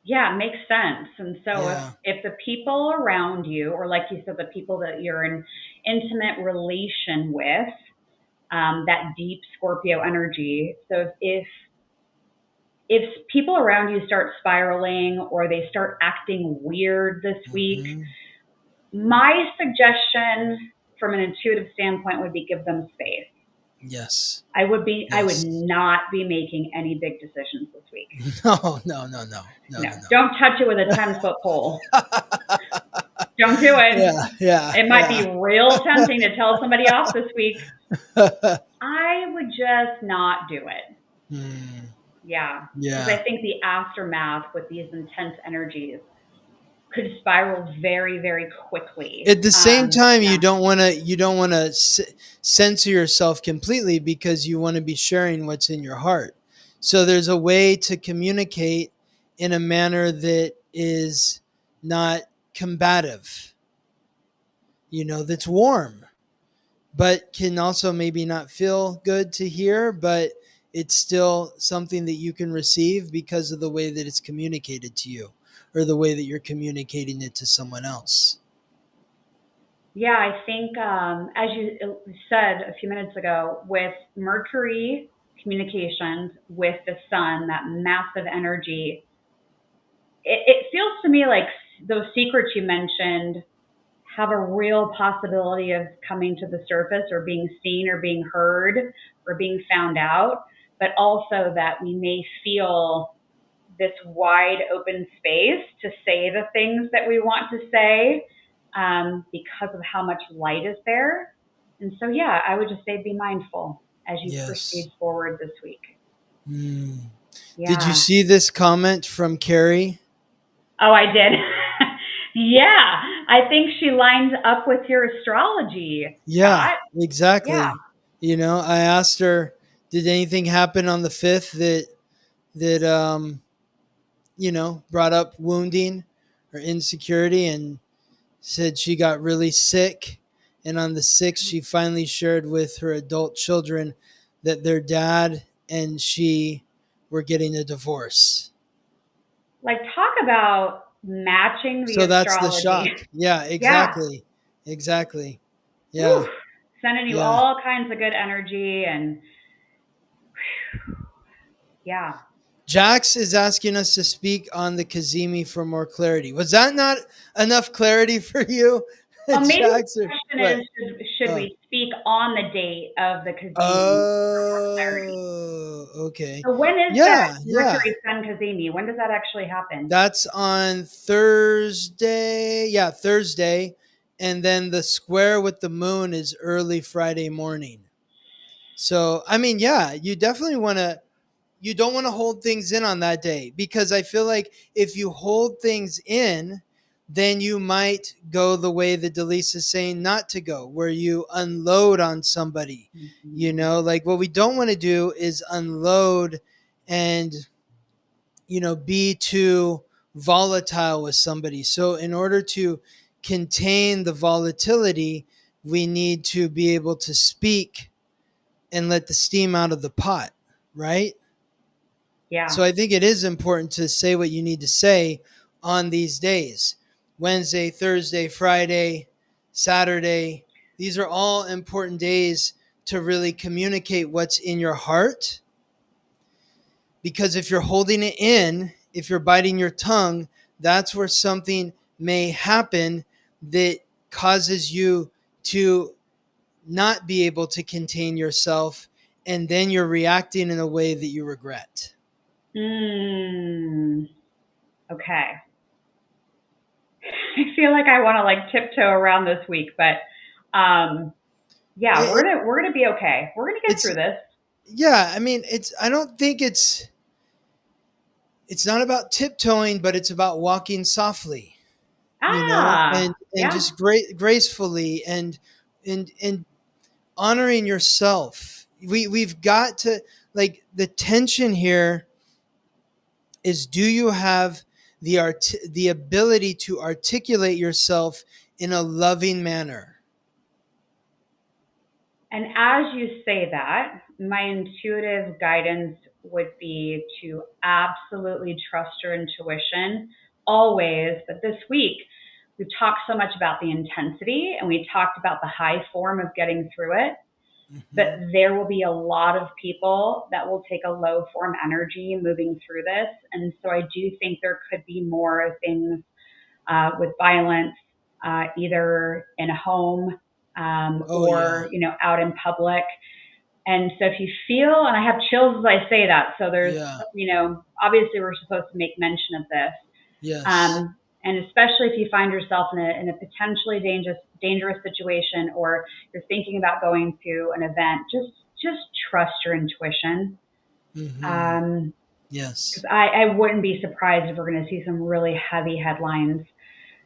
Speaker 1: Yeah, it makes sense. And so if the people around you, or like you said, the people that you're in intimate relation with, that deep Scorpio energy. So if if people around you start spiraling or they start acting weird this week, my suggestion from an intuitive standpoint would be give them space.
Speaker 2: Yes.
Speaker 1: I would not be making any big decisions this week.
Speaker 2: No.
Speaker 1: Don't touch it with a 10-foot pole. Don't do it.
Speaker 2: Yeah.
Speaker 1: It might be real tempting to tell somebody off this week. I would just not do it. Yeah. Because I think the aftermath with these intense energies could spiral very, very quickly.
Speaker 2: At the same time, you don't want to censor yourself completely, because you want to be sharing what's in your heart. So there's a way to communicate in a manner that is not combative, that's warm, but can also maybe not feel good to hear, but it's still something that you can receive because of the way that it's communicated to you, or the way that you're communicating it to someone else.
Speaker 1: Yeah, I think, as you said a few minutes ago, with Mercury communications with the sun, that massive energy, it feels to me like those secrets you mentioned have a real possibility of coming to the surface, or being seen, or being heard, or being found out, but also that we may feel this wide open space to say the things that we want to say, because of how much light is there. And so, yeah, I would just say be mindful as you proceed forward this week.
Speaker 2: Yeah. Did you see this comment from Carrie?
Speaker 1: Oh, I did. Yeah, I think she lines up with your astrology.
Speaker 2: Yeah,
Speaker 1: Scott.
Speaker 2: exactly.
Speaker 1: Yeah.
Speaker 2: I asked her, did anything happen on the 5th that brought up wounding or insecurity, and said she got really sick. And on the 6th, she finally shared with her adult children that their dad and she were getting a divorce.
Speaker 1: Like, talk about matching the
Speaker 2: So that's
Speaker 1: astrology.
Speaker 2: the shock. Yeah, exactly. Yeah. Exactly. Yeah.
Speaker 1: Oof, sending you all kinds of good energy, and yeah.
Speaker 2: Jax is asking us to speak on the Kazimi for more clarity. Was that not enough clarity for you?
Speaker 1: Well, maybe
Speaker 2: Jax,
Speaker 1: the question is, should we speak on the date of the Kazimi for more clarity?
Speaker 2: Okay.
Speaker 1: So when is that Mercury Sun Kazimi? When does that actually happen?
Speaker 2: That's on Thursday. Yeah, Thursday. And then the square with the moon is early Friday morning. So, I mean, yeah, you definitely you don't want to hold things in on that day, because I feel like if you hold things in, then you might go the way that Dallisa is saying not to go, where you unload on somebody. Like, what we don't want to do is unload and, be too volatile with somebody. So in order to contain the volatility, we need to be able to speak and let the steam out of the pot, right?
Speaker 1: Yeah.
Speaker 2: So I think it is important to say what you need to say on these days. Wednesday, Thursday, Friday, Saturday. These are all important days to really communicate what's in your heart. Because if you're holding it in, if you're biting your tongue, that's where something may happen that causes you to not be able to contain yourself, and then you're reacting in a way that you regret.
Speaker 1: Okay. I feel like I want to tiptoe around this week, but yeah, we're gonna be okay. We're gonna get through this.
Speaker 2: Yeah, I mean, I don't think it's not about tiptoeing, but it's about walking softly, and just gracefully, and honoring yourself. We've got to, the tension here is, do you have the ability to articulate yourself in a loving manner?
Speaker 1: And as you say that, my intuitive guidance would be to absolutely trust your intuition always. But this week, we've talked so much about the intensity, and we talked about the high form of getting through it. but
Speaker 2: Mm-hmm.
Speaker 1: there will be a lot of people that will take a low form energy moving through this. And so I do think there could be more things with violence, either in a home
Speaker 2: Oh yeah.
Speaker 1: or, out in public. And so if you feel, and I have chills as I say that, so there's,
Speaker 2: Yeah.
Speaker 1: obviously we're supposed to make mention of this.
Speaker 2: Yes.
Speaker 1: And especially if you find yourself in a potentially dangerous situation, or you're thinking about going to an event, just trust your intuition.
Speaker 2: Mm-hmm.
Speaker 1: Um,
Speaker 2: Yes.
Speaker 1: because I wouldn't be surprised if we're going to see some really heavy headlines,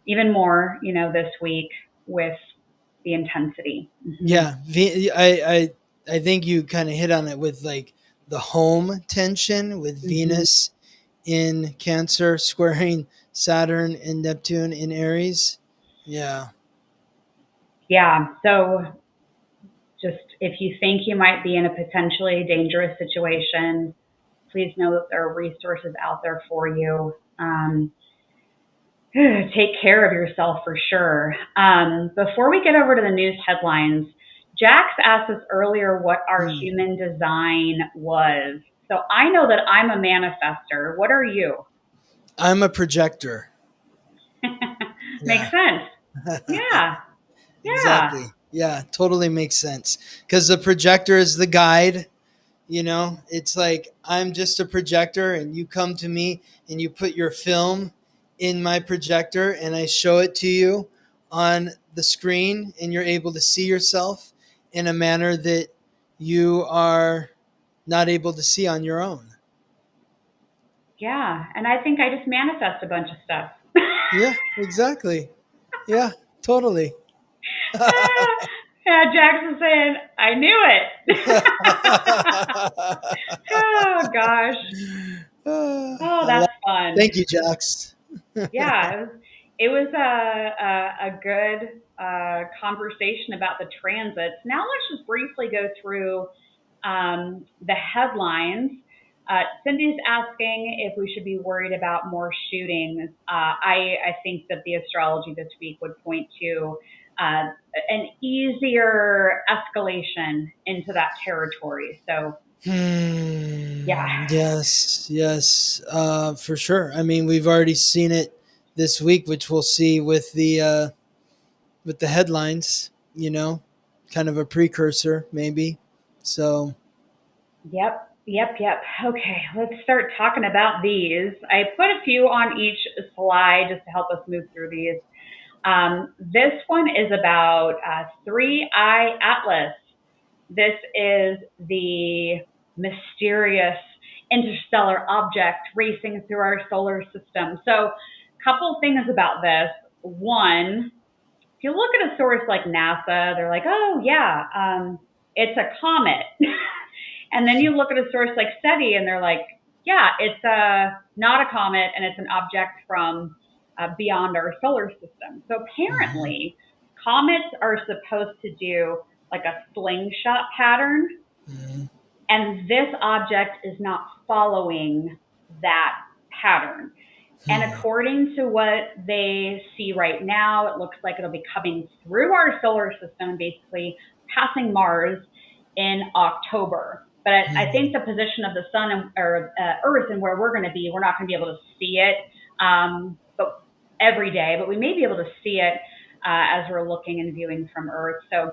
Speaker 1: even more, this week with the intensity. Mm-hmm.
Speaker 2: Yeah. I think you kind of hit on it with like the home tension with
Speaker 1: Mm-hmm.
Speaker 2: Venus in Cancer squaring Saturn and Neptune in Aries. Yeah.
Speaker 1: Yeah. So just if you think you might be in a potentially dangerous situation, please know that there are resources out there for you. Take care of yourself for sure. Before we get over to the news headlines, Jax asked us earlier what our
Speaker 2: Hmm.
Speaker 1: human design was. So I know that I'm a manifester. What are you?
Speaker 2: I'm a projector.
Speaker 1: Makes
Speaker 2: Yeah.
Speaker 1: sense. Yeah. Yeah.
Speaker 2: Exactly. Yeah, totally makes sense. Because the projector is the guide. It's like I'm just a projector, and you come to me and you put your film in my projector, and I show it to you on the screen, and you're able to see yourself in a manner that you are not able to see on your own.
Speaker 1: Yeah. And I think I just manifest a bunch of stuff.
Speaker 2: Yeah, exactly. Yeah, totally.
Speaker 1: Yeah, Jackson's saying, I knew it. Oh, gosh. Oh,
Speaker 2: I love.
Speaker 1: that's fun.
Speaker 2: Thank you, Jax.
Speaker 1: Yeah, it was a good conversation about the transits. Now let's just briefly go through the headlines. Cindy's asking if we should be worried about more shootings. I think that the astrology this week would point to uh, an easier escalation into that territory. So, yeah.
Speaker 2: Yes, yes, for sure. I mean, we've already seen it this week, which we'll see with the headlines. Kind of a precursor, maybe. So,
Speaker 1: Yep. Okay, let's start talking about these. I put a few on each slide just to help us move through these. This one is about Three Eye Atlas. This is the mysterious interstellar object racing through our solar system. So, a couple things about this. One, if you look at a source like NASA, they're like, oh, yeah, it's a comet. And then you look at a source like SETI, and they're like, yeah, it's not a comet, and it's an object from beyond our solar system. So
Speaker 2: mhm,
Speaker 1: apparently, comets are supposed to do like a slingshot pattern,
Speaker 2: mhm,
Speaker 1: and this object is not following that pattern. And
Speaker 2: hmm,
Speaker 1: according to what they see right now, it looks like it'll be coming through our solar system and basically passing Mars in October. But I
Speaker 2: hmm,
Speaker 1: think the position of the sun or Earth and where we're going to be, we're not going to be able to see it but every day, but we may be able to see it as we're looking and viewing from Earth. So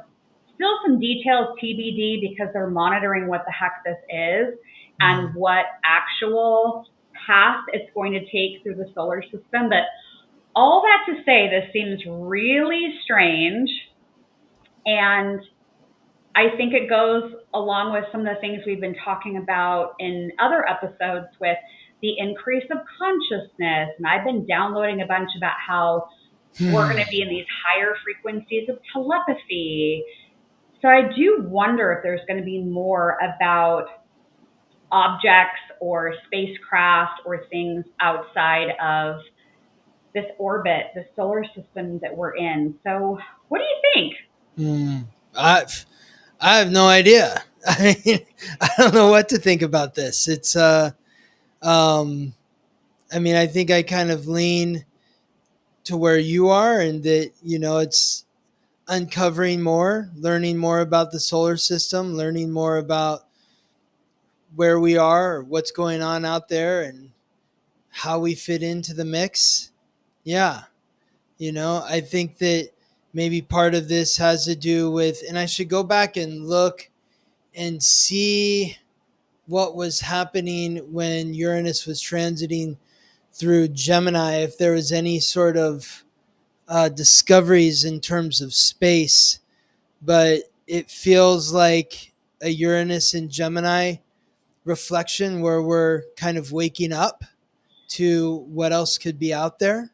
Speaker 1: still some details TBD because they're monitoring what the heck this is and
Speaker 2: hmm.
Speaker 1: what actual path it's going to take through the solar system. But all that to say, this seems really strange. And I think it goes along with some of the things we've been talking about in other episodes with the increase of consciousness. And I've been downloading a bunch about how we're going to be in these higher frequencies of telepathy. So I do wonder if there's going to be more about objects or spacecraft or things outside of this orbit, the solar system that we're in. So, what do you think?
Speaker 2: Hmm. I I have no idea. I mean, I don't know what to think about this. Um, I mean, I think I kind of lean to where you are, and that it's uncovering more, learning more about the solar system, learning more about where we are, or what's going on out there, and how we fit into the mix. Yeah. I think that maybe part of this has to do with, and I should go back and look and see what was happening when Uranus was transiting through Gemini, if there was any sort of discoveries in terms of space. But it feels like a Uranus in Gemini reflection where we're kind of waking up to what else could be out there.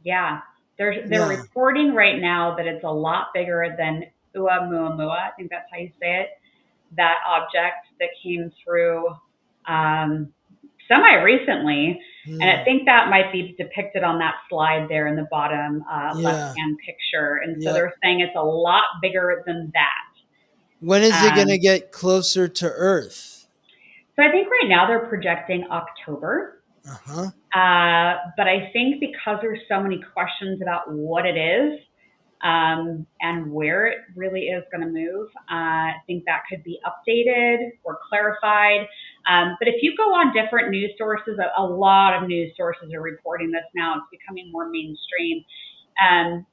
Speaker 1: Yeah. They're
Speaker 2: Yeah.
Speaker 1: reporting right now that it's a lot bigger than Oumuamua. I think that's how you say it. That object that came through semi recently. And I think that might be depicted on that slide there in the bottom left-hand picture. And so they're saying it's a lot bigger than that.
Speaker 2: When is it going to get closer to Earth?
Speaker 1: So I think right now they're projecting October.
Speaker 2: Uh-huh.
Speaker 1: But I think because there's so many questions about what it is and where it really is going to move, I think that could be updated or clarified. But if you go on different news sources, a lot of news sources are reporting this now. It's becoming more mainstream.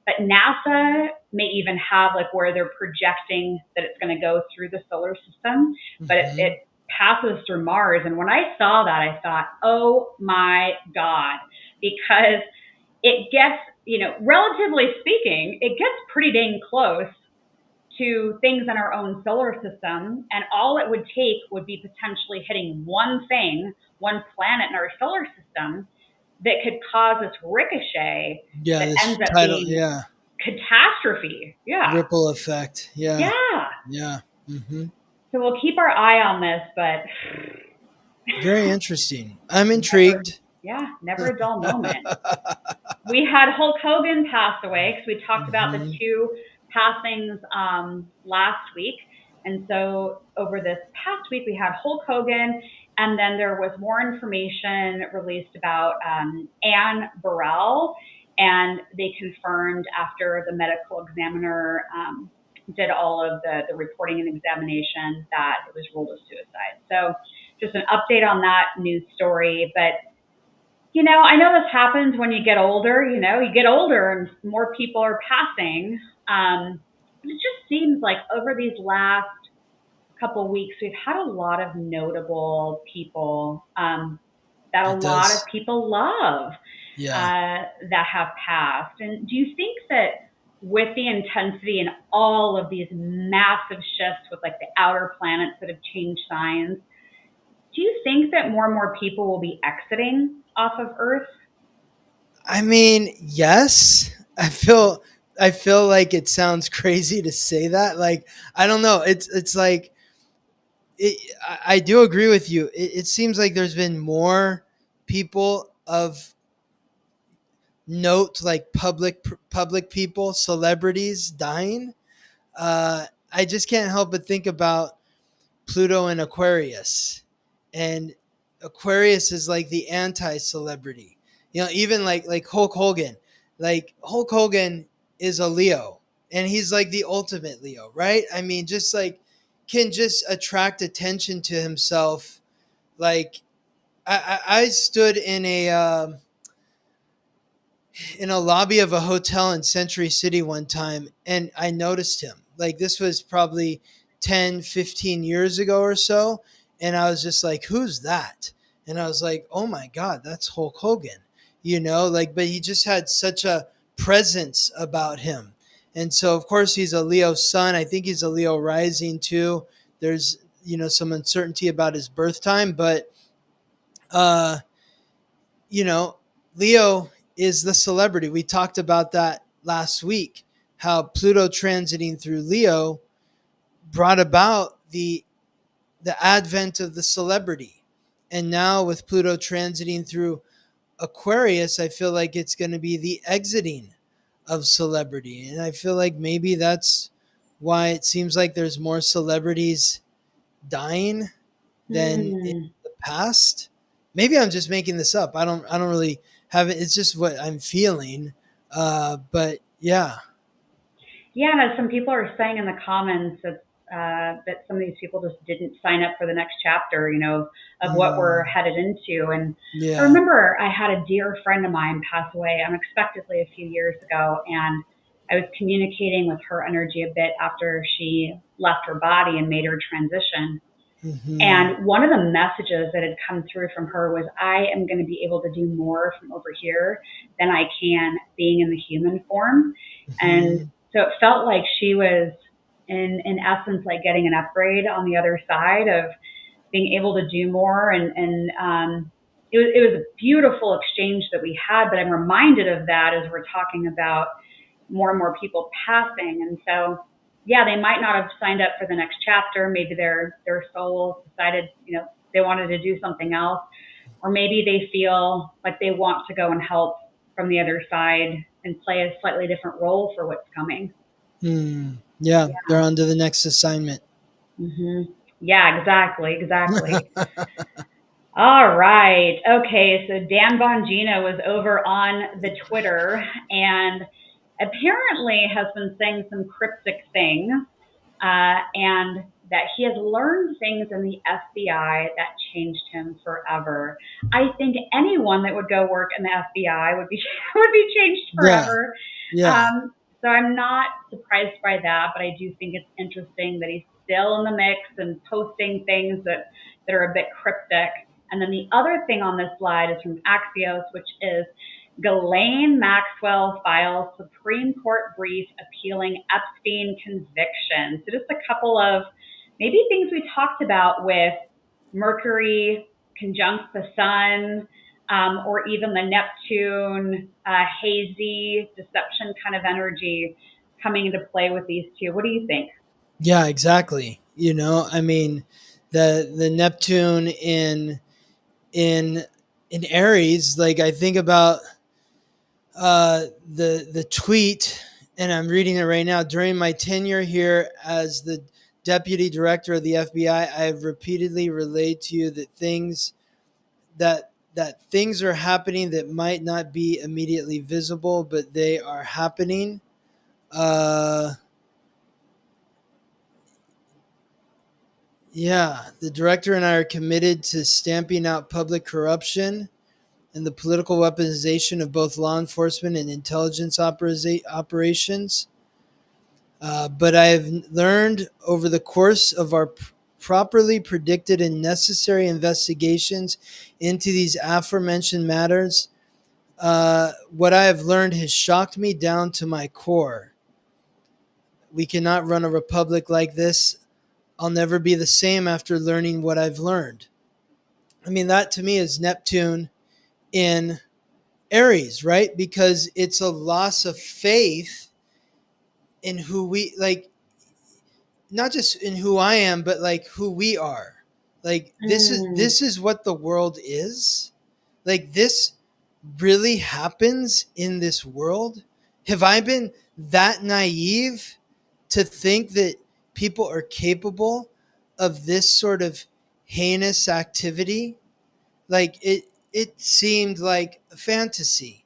Speaker 1: But NASA may even have like where they're projecting that it's going to go through the solar system, but it passes through Mars. And when I saw that, I thought, oh my God, because it gets, relatively speaking, it gets pretty dang close to things in our own solar system. And all it would take would be potentially hitting one planet in our solar system that could cause this ricochet that ends up being catastrophe. Yeah.
Speaker 2: Ripple effect. Yeah.
Speaker 1: Yeah.
Speaker 2: Yeah. Mm-hmm.
Speaker 1: So we'll keep our eye on this, but
Speaker 2: very interesting. I'm intrigued.
Speaker 1: Never a dull moment. We had Hulk Hogan pass away because we talked about the two passings last week. And so over this past week, we had Hulk Hogan, and then there was more information released about Anne Burrell, and they confirmed after the medical examiner did all of the reporting and examination that it was ruled a suicide. So just an update on that news story. But, I know this happens when you get older, you get older and more people are passing. It just seems like over these last couple of weeks, we've had a lot of notable people that a lot of people love that have passed. And do you think that with the intensity and all of these massive shifts with like the outer planets that have changed signs, do you think that more and more people will be exiting off of Earth?
Speaker 2: I mean, yes. I feel like it sounds crazy to say that. Like, I don't know. It's like, I do agree with you. It seems like there's been more people of note, like public people, celebrities dying. I just can't help but think about Pluto and Aquarius, and Aquarius is like the anti-celebrity. Even like Hulk Hogan. Like Hulk Hogan is a Leo, and he's like the ultimate Leo, right? I mean, just like can just attract attention to himself. Like I stood in a lobby of a hotel in Century City one time, and I noticed him. Like, this was probably 10, 15 years ago or so. And I was just like, who's that? And I was like, oh my God, that's Hulk Hogan, but he just had such a presence about him. And so, of course, he's a Leo sun. I think he's a Leo rising too. There's, some uncertainty about his birth time, but, Leo is the celebrity. We talked about that last week, how Pluto transiting through Leo brought about the advent of the celebrity. And now with Pluto transiting through Aquarius, I feel like it's going to be the exiting of celebrity. And I feel like maybe that's why it seems like there's more celebrities dying than in the past. Maybe I'm just making this up. I don't really have it. It's just what I'm feeling. But yeah.
Speaker 1: Yeah, no, some people are saying in the comments that some of these people just didn't sign up for the next chapter, of what we're headed into. And I
Speaker 2: Yeah.
Speaker 1: remember I had a dear friend of mine pass away unexpectedly a few years ago, and I was communicating with her energy a bit after she left her body and made her transition.
Speaker 2: Mm-hmm.
Speaker 1: And one of the messages that had come through from her was, I am going to be able to do more from over here than I can being in the human form. And
Speaker 2: Mm-hmm.
Speaker 1: so it felt like she was, in essence, like getting an upgrade on the other side of being able to do more. And it was a beautiful exchange that we had. But I'm reminded of that as we're talking about more and more people passing. And so, yeah, they might not have signed up for the next chapter. Maybe their soul decided, they wanted to do something else, or maybe they feel like they want to go and help from the other side and play a slightly different role for what's coming.
Speaker 2: Yeah,
Speaker 1: Yeah.
Speaker 2: they're on to the next assignment.
Speaker 1: Yeah, exactly. All right. Okay. So Dan Bongino was over on the Twitter and apparently has been saying some cryptic things, and that he has learned things in the FBI that changed him forever. I think anyone that would go work in the FBI would be would be changed
Speaker 2: Yeah.
Speaker 1: forever.
Speaker 2: Yeah.
Speaker 1: So I'm not surprised by that, but I do think it's interesting that he's still in the mix and posting things that are a bit cryptic. And then the other thing on this slide is from Axios, which is Ghislaine Maxwell files Supreme Court brief appealing Epstein conviction. So just a couple of maybe things we talked about with Mercury conjunct the sun, or even the Neptune hazy deception kind of energy coming into play with these two. What do you think?
Speaker 2: Yeah, exactly. I mean, the Neptune in in Aries, like I think about the tweet, and I'm reading it right now. During my tenure here as the deputy director of the FBI, I have repeatedly relayed to you that things are happening that might not be immediately visible, but they are happening. Uh, yeah, the director and I are committed to stamping out public corruption and the political weaponization of both law enforcement and intelligence operations. But I have learned over the course of our properly predicted and necessary investigations into these aforementioned matters, what I have learned has shocked me down to my core. We cannot run a republic like this. I'll never be the same after learning what I've learned. I mean, that to me is Neptune in Aries, right? Because it's a loss of faith in who we, like, not just in who I am, but like who we are. Like
Speaker 1: Mm,
Speaker 2: this is what the world is. Like this really happens in this world. Have I been that naive to think that people are capable of this sort of heinous activity? Like it seemed like a fantasy,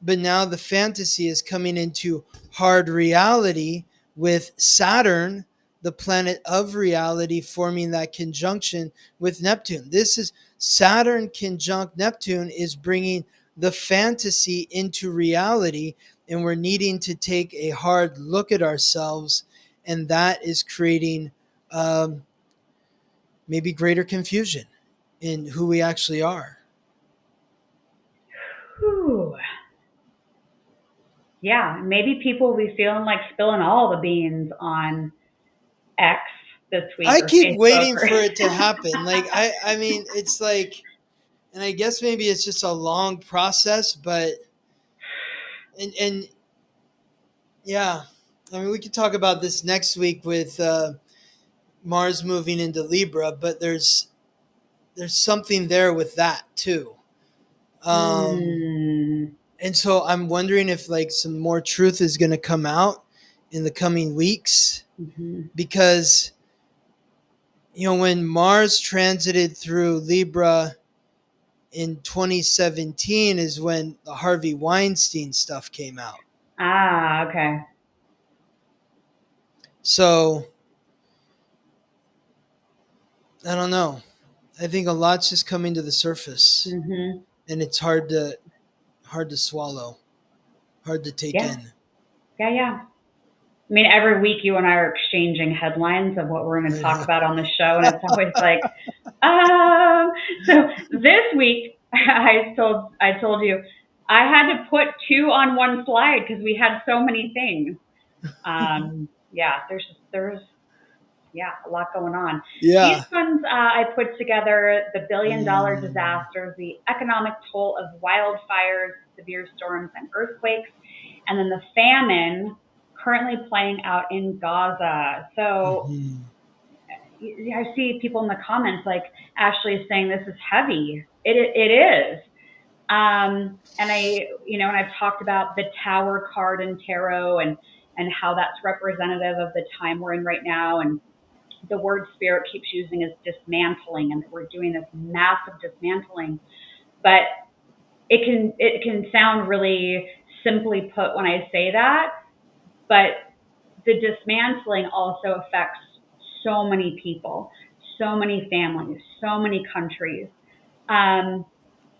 Speaker 2: but now the fantasy is coming into hard reality with Saturn, the planet of reality, forming that conjunction with Neptune. This is Saturn conjunct Neptune is bringing the fantasy into reality, and we're needing to take a hard look at ourselves, and that is creating um, maybe greater confusion in who we actually are.
Speaker 1: whew. Yeah, maybe people will be feeling like spilling all the beans on X this week
Speaker 2: I
Speaker 1: or
Speaker 2: keep
Speaker 1: Facebook
Speaker 2: waiting
Speaker 1: or
Speaker 2: for it to happen. Like I mean, it's like, and I guess maybe it's just a long process, but and yeah, I mean, we could talk about this next week with Mars moving into Libra, but there's something there with that too. Um,
Speaker 1: hmm.
Speaker 2: and so I'm wondering if like some more truth is going to come out in the coming weeks,
Speaker 1: Hmm.
Speaker 2: because when Mars transited through Libra in 2017 is when the Harvey Weinstein stuff came out.
Speaker 1: Ah, okay.
Speaker 2: So I don't know. I think a lot's just coming to the surface,
Speaker 1: Mm-hmm.
Speaker 2: and it's hard to swallow, hard to take
Speaker 1: Yeah,
Speaker 2: in.
Speaker 1: yeah, yeah. I mean, every week you and I are exchanging headlines of what we're going to
Speaker 2: I
Speaker 1: talk
Speaker 2: know.
Speaker 1: about on the show, and it's always like, um. So this week, I told you I had to put two on one slide because we had so many things. Yeah, there's yeah, a lot going on. These
Speaker 2: Yeah.
Speaker 1: ones I put together: the billion-dollar disasters, the economic toll of wildfires, severe storms, and earthquakes, and then the famine currently playing out in Gaza. So
Speaker 2: Mm-hmm.
Speaker 1: I see people in the comments like Ashley is saying this is heavy. It is. And and I've talked about the Tower card in tarot and how that's representative of the time we're in right now. And the word spirit keeps using is dismantling, and that we're doing this massive dismantling. But it can sound really simply put when I say that, but the dismantling also affects so many people, so many families, so many countries.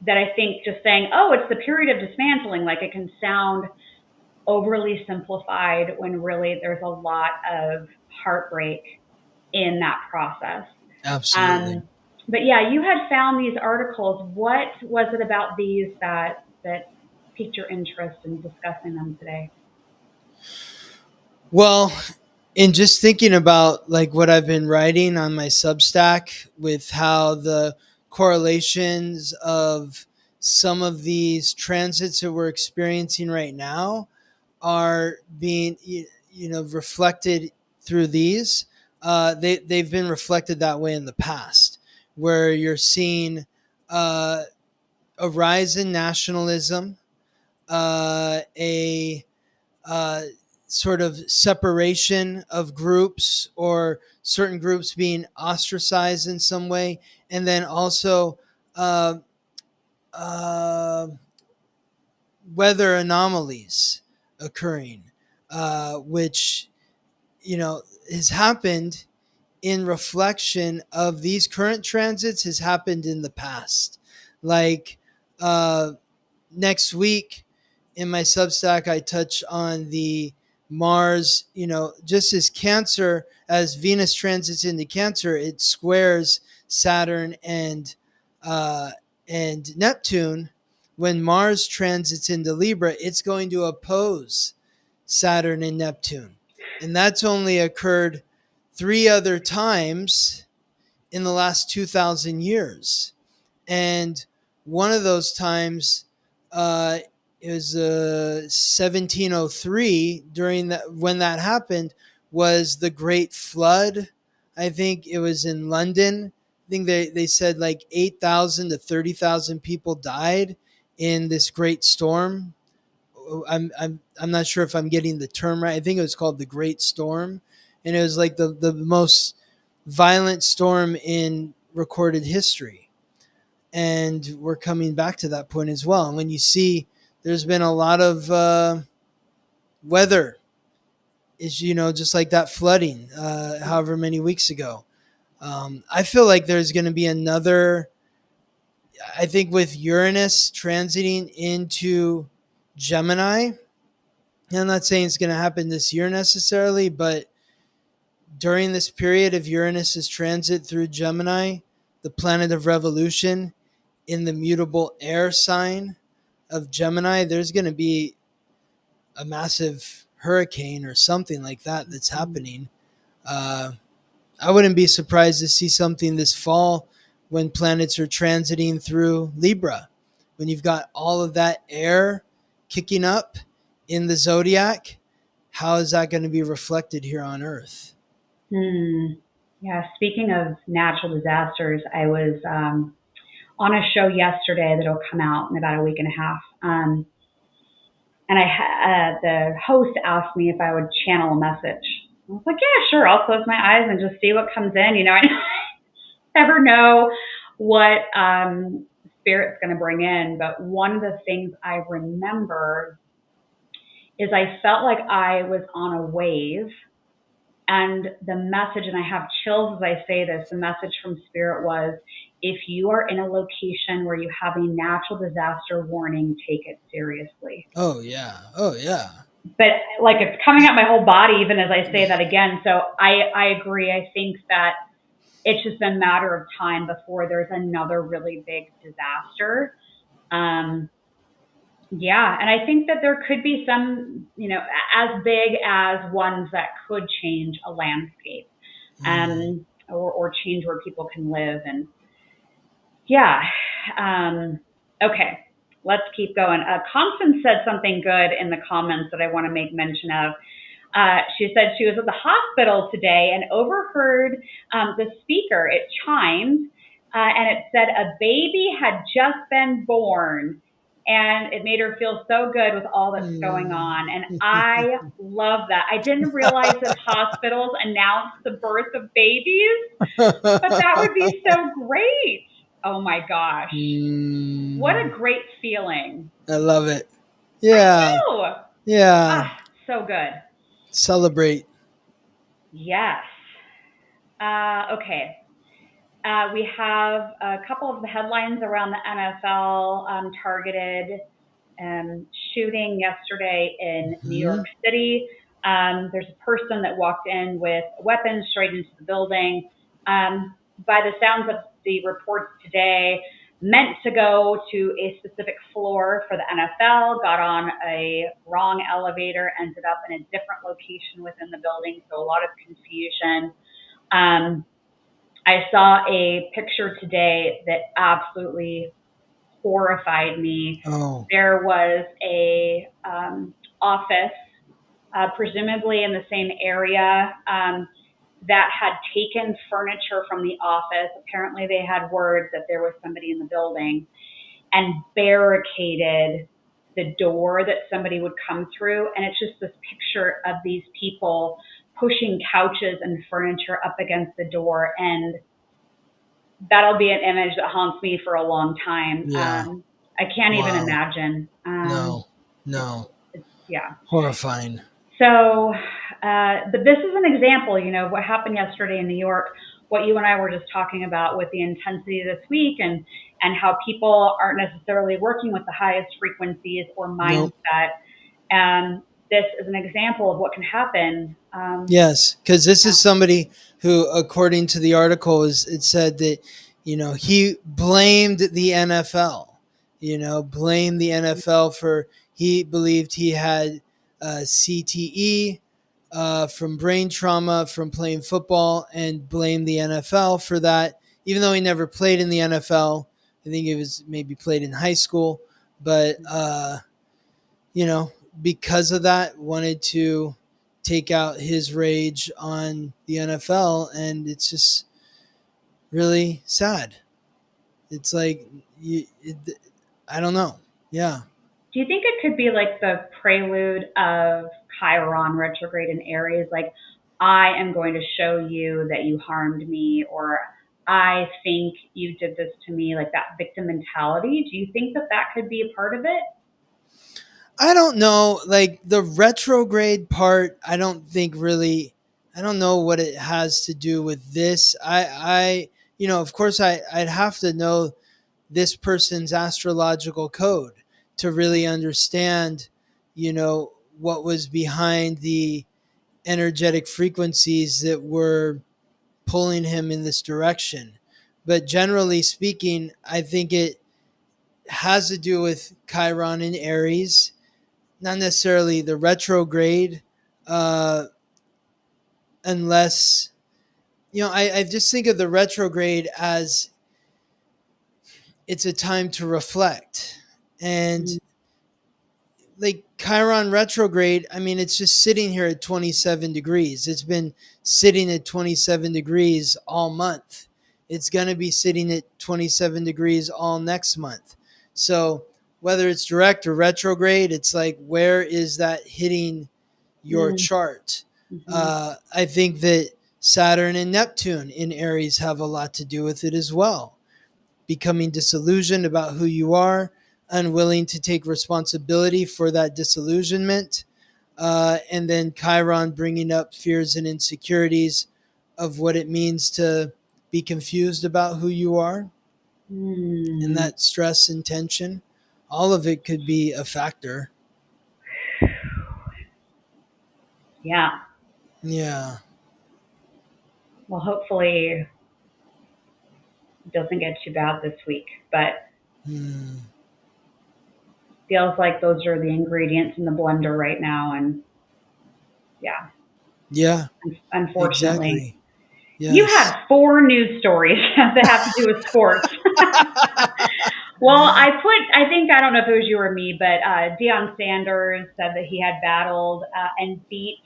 Speaker 1: That I think just saying, oh, it's the period of dismantling, like it can sound overly simplified when really there's a lot of heartbreak in that process.
Speaker 2: Absolutely.
Speaker 1: Um, but yeah, you had found these articles. What was it about these that piqued your interest in discussing them today?
Speaker 2: Well, in just thinking about like what I've been writing on my Substack with how the correlations of some of these transits that we're experiencing right now are being reflected through these. They've been reflected that way in the past, where you're seeing uh, a rise in nationalism, a uh, sort of separation of groups, or certain groups being ostracized in some way, and then also uh, uh, weather anomalies occurring, which has happened in reflection of these current transits, has happened in the past. Like uh, next week in my Substack, I touch on the Mars, just as Cancer, as Venus transits into Cancer, it squares Saturn uh, and Neptune. When Mars transits into Libra, it's going to oppose Saturn and Neptune. And that's only occurred three other times in the last 2,000 years. And one of those times, uh, it was 1703. During that, when that happened, was the Great Flood. I think it was in London. I think they said like 8,000 to 30,000 people died in this great storm. I'm not sure if I'm getting the term right. I think it was called the Great Storm, and it was like the most violent storm in recorded history. And we're coming back to that point as well. And when you see, there's been a lot of weather is just like that flooding, however many weeks ago. I feel like there's going to be another. I think with Uranus transiting into Gemini, I'm not saying it's going to happen this year necessarily, but during this period of Uranus's transit through Gemini, the planet of revolution, in the mutable air sign of Gemini, there's going to be a massive hurricane or something like that that's happening. Uh, I wouldn't be surprised to see something this fall when planets are transiting through Libra, when you've got all of that air kicking up in the zodiac. How is that going to be reflected here on Earth?
Speaker 1: Hmm. Yeah, speaking of natural disasters, I was on a show yesterday that'll come out in about a week and a half. And the host asked me if I would channel a message. I was like, yeah, sure. I'll close my eyes and just see what comes in. I never know what spirit's going to bring in. But one of the things I remember is I felt like I was on a wave And the message, and I have chills as I say this, the message from Spirit was, if you are in a location where you have a natural disaster warning, take it seriously.
Speaker 2: Oh, yeah. Oh, yeah.
Speaker 1: But like, it's coming up my whole body even as I say that again. So I agree. I think that it's just a matter of time before there's another really big disaster. Yeah, and I think that there could be some, as big as ones that could change a landscape, or change where people can live. And yeah, okay, let's keep going. Constance said something good in the comments that I want to make mention of. She said she was at the hospital today and overheard the speaker. It chimed, and it said a baby had just been born. And it made her feel so good with all that's going on. And I love that. I didn't realize that hospitals announce the birth of babies, but that would be so great. Oh my gosh. What a great feeling.
Speaker 2: I love it. Yeah.
Speaker 1: I know.
Speaker 2: Yeah.
Speaker 1: So good.
Speaker 2: Celebrate.
Speaker 1: Yes. Okay. We have a couple of the headlines around the NFL targeted shooting yesterday in New York City. There's a person that walked in with weapons straight into the building. By the sounds of the reports today, meant to go to a specific floor for the NFL, got on a wrong elevator, ended up in a different location within the building. So a lot of confusion. I saw a picture today that absolutely horrified me.
Speaker 2: Oh.
Speaker 1: There was a office, presumably in the same area, that had taken furniture from the office. Apparently they had word that there was somebody in the building, and barricaded the door that somebody would come through. And it's just this picture of these people pushing couches and furniture up against the door. And that'll be an image that haunts me for a long time.
Speaker 2: Yeah.
Speaker 1: I can't even imagine.
Speaker 2: No.
Speaker 1: Yeah.
Speaker 2: Horrifying.
Speaker 1: So, but this is an example, what happened yesterday in New York, what you and I were just talking about with the intensity this week, and how people aren't necessarily working with the highest frequencies or mindset. And this is an example of what can happen.
Speaker 2: Yes, because this is somebody who, according to the article, it said that, he blamed the NFL, blamed the NFL for, he believed he had CTE from brain trauma from playing football, and blamed the NFL for that, even though he never played in the NFL. I think it was maybe played in high school, but, because of that, wanted to take out his rage on the NFL, and it's just really sad. It's like, I don't know. Yeah.
Speaker 1: Do you think it could be like the prelude of Chiron retrograde in Aries? Like, I am going to show you that you harmed me, or I think you did this to me, like that victim mentality. Do you think that could be a part of it?
Speaker 2: I don't know. Like the retrograde part, I don't know what it has to do with this. Of course I'd have to know this person's astrological code to really understand, what was behind the energetic frequencies that were pulling him in this direction. But generally speaking, I think it has to do with Chiron in Aries, not necessarily the retrograde, unless, I just think of the retrograde as it's a time to reflect. And like Chiron retrograde, I mean, it's just sitting here at 27 degrees. It's been sitting at 27 degrees all month. It's going to be sitting at 27 degrees all next month. So whether it's direct or retrograde, it's like, where is that hitting your chart? I think that Saturn and Neptune in Aries have a lot to do with it as well. Becoming disillusioned about who you are, unwilling to take responsibility for that disillusionment. and then Chiron bringing up fears and insecurities of what it means to be confused about who you are, and that stress and tension. All of it could be a factor.
Speaker 1: Yeah.
Speaker 2: Yeah.
Speaker 1: Well, hopefully it doesn't get too bad this week, but feels like those are the ingredients in the blender right now. And
Speaker 2: Yeah.
Speaker 1: Unfortunately.
Speaker 2: Exactly. Yes.
Speaker 1: You have 4 news stories that have to do with sports. Well, I think, I don't know if it was you or me, but Deion Sanders said that he had battled and beat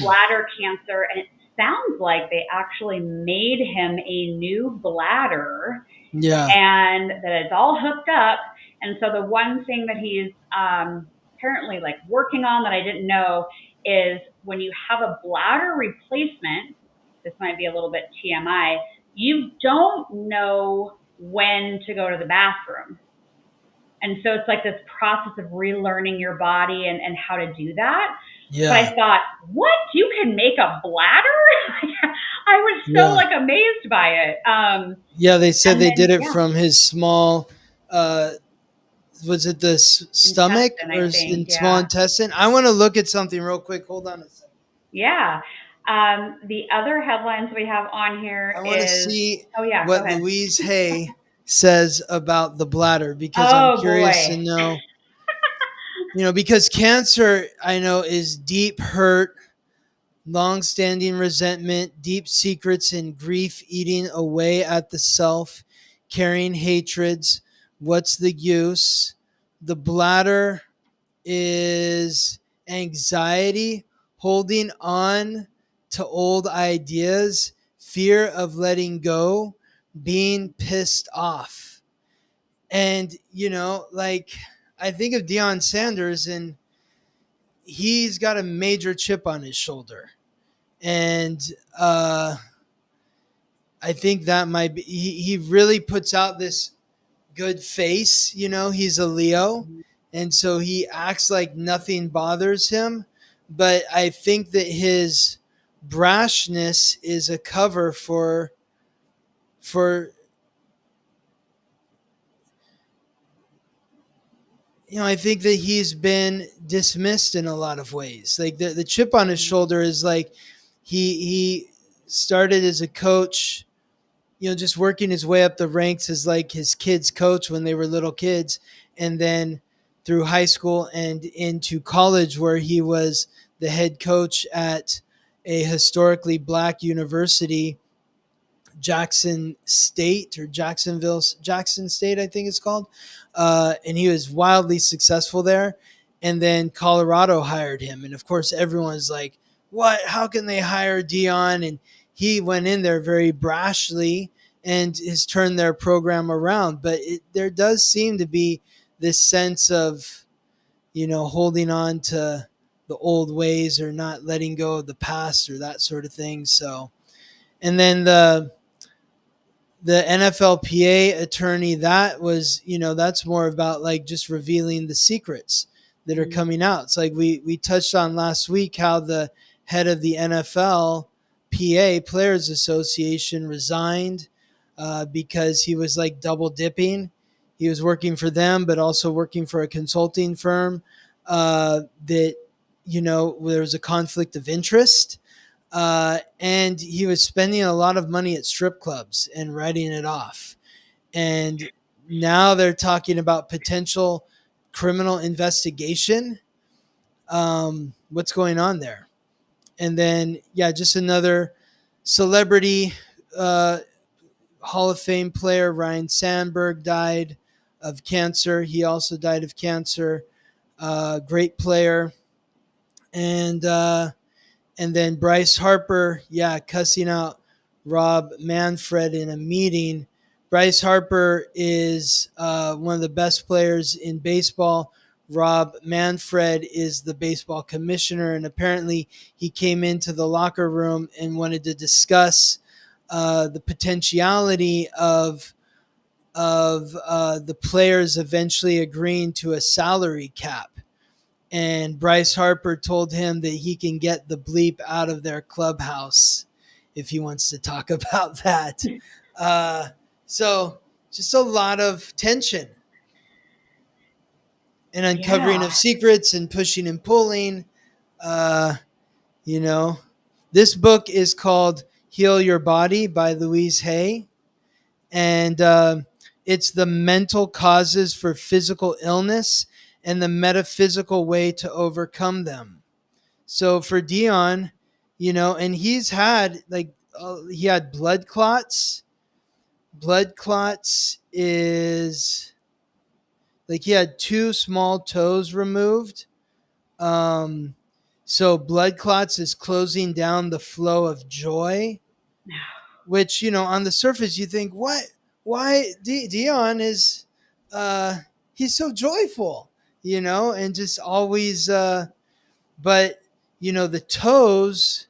Speaker 1: bladder cancer, and it sounds like they actually made him a new bladder.
Speaker 2: Yeah.
Speaker 1: And that it's all hooked up. And so the one thing that he's apparently like working on that I didn't know is when you have a bladder replacement, this might be a little bit TMI, you don't know when to go to the bathroom. And so it's like this process of relearning your body and how to do that.
Speaker 2: Yeah.
Speaker 1: But I thought, what? You can make a bladder? I was so like amazed by it.
Speaker 2: Yeah, they said they did it from his small, was it the stomach or small intestine? I want to look at something real quick. Hold on a second.
Speaker 1: Yeah. The other headlines we have on here
Speaker 2: I want to see
Speaker 1: what
Speaker 2: Louise Hay says about the bladder, because I'm curious to know. Because cancer, I know, is deep hurt, long-standing resentment, deep secrets, and grief eating away at the self, carrying hatreds. What's the use? The bladder is anxiety, holding on to old ideas, fear of letting go, being pissed off. And, I think of Deion Sanders, and he's got a major chip on his shoulder. And I think that might be, he really puts out this good face. He's a Leo. And so he acts like nothing bothers him. But I think that his brashness is a cover for I think that he's been dismissed in a lot of ways. Like the chip on his shoulder is like he started as a coach, just working his way up the ranks as like his kids' coach when they were little kids, and then through high school and into college, where he was the head coach at a historically Black university, Jackson State, I think it's called. And he was wildly successful there. And then Colorado hired him. And of course, everyone's like, what? How can they hire Deion? And he went in there very brashly and has turned their program around. But there does seem to be this sense of, holding on to the old ways or not letting go of the past or that sort of thing. So, and then the NFLPA attorney, that was, that's more about like just revealing the secrets that are coming out. It's like we touched on last week how the head of the NFLPA Players Association resigned because he was like double dipping. He was working for them, but also working for a consulting firm that, there was a conflict of interest. And he was spending a lot of money at strip clubs and writing it off. And now they're talking about potential criminal investigation. What's going on there? And then, just another celebrity Hall of Fame player, Ryan Sandberg, died of cancer. He also died of cancer. Great player. And then Bryce Harper, cussing out Rob Manfred in a meeting. Bryce Harper is one of the best players in baseball. Rob Manfred is the baseball commissioner, and apparently he came into the locker room and wanted to discuss the potentiality of the players eventually agreeing to a salary cap. and Bryce Harper told him that he can get the bleep out of their clubhouse if he wants to talk about that. So just a lot of tension and uncovering
Speaker 1: Yeah.
Speaker 2: of secrets and pushing and pulling. Uh, you know, this book is called Heal Your Body by Louise Hay. And it's the mental causes for physical illness and the metaphysical way to overcome them. So for Dion, and he's had he had blood clots. Blood clots is like he had 2 small toes removed. Um, so blood clots is closing down the flow of joy, which, on the surface you think, what? Why Dion is, he's so joyful, and just always, but, the toes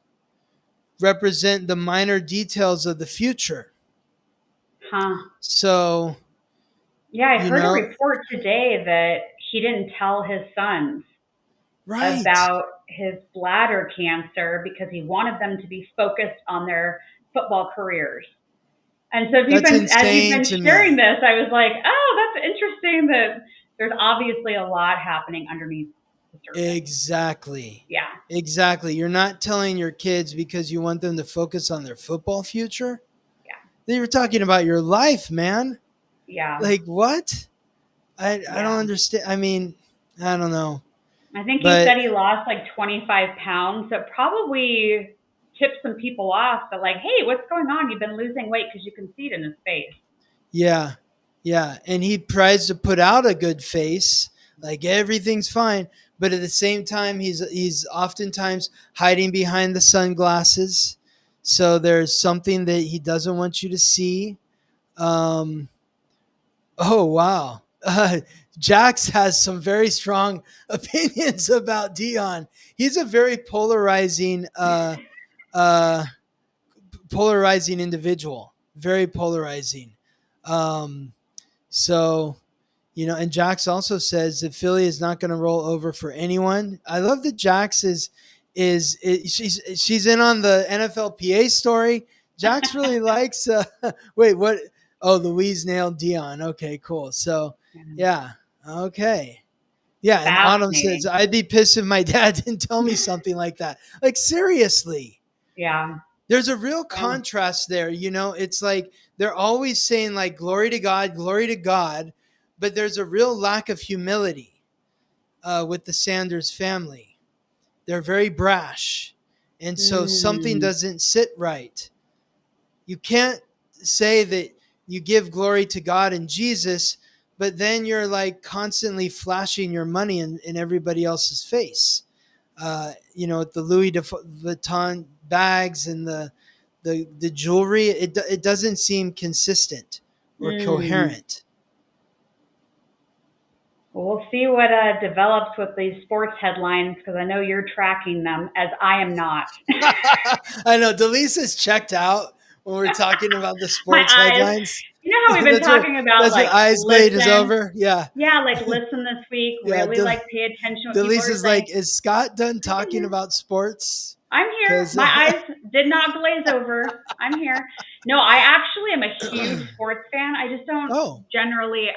Speaker 2: represent the minor details of the future.
Speaker 1: Huh.
Speaker 2: So,
Speaker 1: Yeah, I heard a report today that he didn't tell his sons
Speaker 2: right.
Speaker 1: about his bladder cancer because he wanted them to be focused on their football careers. And so as you've been sharing this, I was like, oh, that's interesting that there's obviously a lot happening underneath the surface.
Speaker 2: Exactly.
Speaker 1: Yeah.
Speaker 2: Exactly. You're not telling your kids because you want them to focus on their football future.
Speaker 1: Yeah.
Speaker 2: They were talking about your life, man.
Speaker 1: Yeah.
Speaker 2: Like what? I don't understand. I mean, I don't know.
Speaker 1: I think he said he lost like 25 pounds. So probably tipped some people off that like, hey, what's going on? You've been losing weight because you can see it in his face.
Speaker 2: Yeah. Yeah. And he tries to put out a good face, like everything's fine. But at the same time, he's oftentimes hiding behind the sunglasses. So there's something that he doesn't want you to see. Oh, wow. Jax has some very strong opinions about Dion. He's a very polarizing individual, very polarizing. So, and Jax also says that Philly is not going to roll over for anyone. I love that Jax she's in on the NFLPA story. Jax really likes, wait, what? Oh, Louise nailed Dion. Okay, cool. So, yeah. Okay. Yeah. And Autumn says, I'd be pissed if my dad didn't tell me something like that. Like, seriously.
Speaker 1: Yeah.
Speaker 2: There's a real contrast there. It's like they're always saying like, glory to God, but there's a real lack of humility with the Sanders family. They're very brash. And so something doesn't sit right. You can't say that you give glory to God and Jesus, but then you're like constantly flashing your money in everybody else's face. The Louis Vuitton bags and the jewelry, it doesn't seem consistent or coherent.
Speaker 1: Well, we'll see what develops with these sports headlines because I know you're tracking them as I am not.
Speaker 2: I know. Dalisa's checked out when we're talking about the sports headlines.
Speaker 1: You know how we've been talking about
Speaker 2: that's
Speaker 1: like
Speaker 2: what eyes laid is over? Yeah.
Speaker 1: Yeah, like listen this week, really like pay attention what
Speaker 2: Dalisa's like, is Scott done talking about sports?
Speaker 1: I'm here. My eyes did not glaze over. I'm here. No, I actually am a huge sports fan. I just don't generally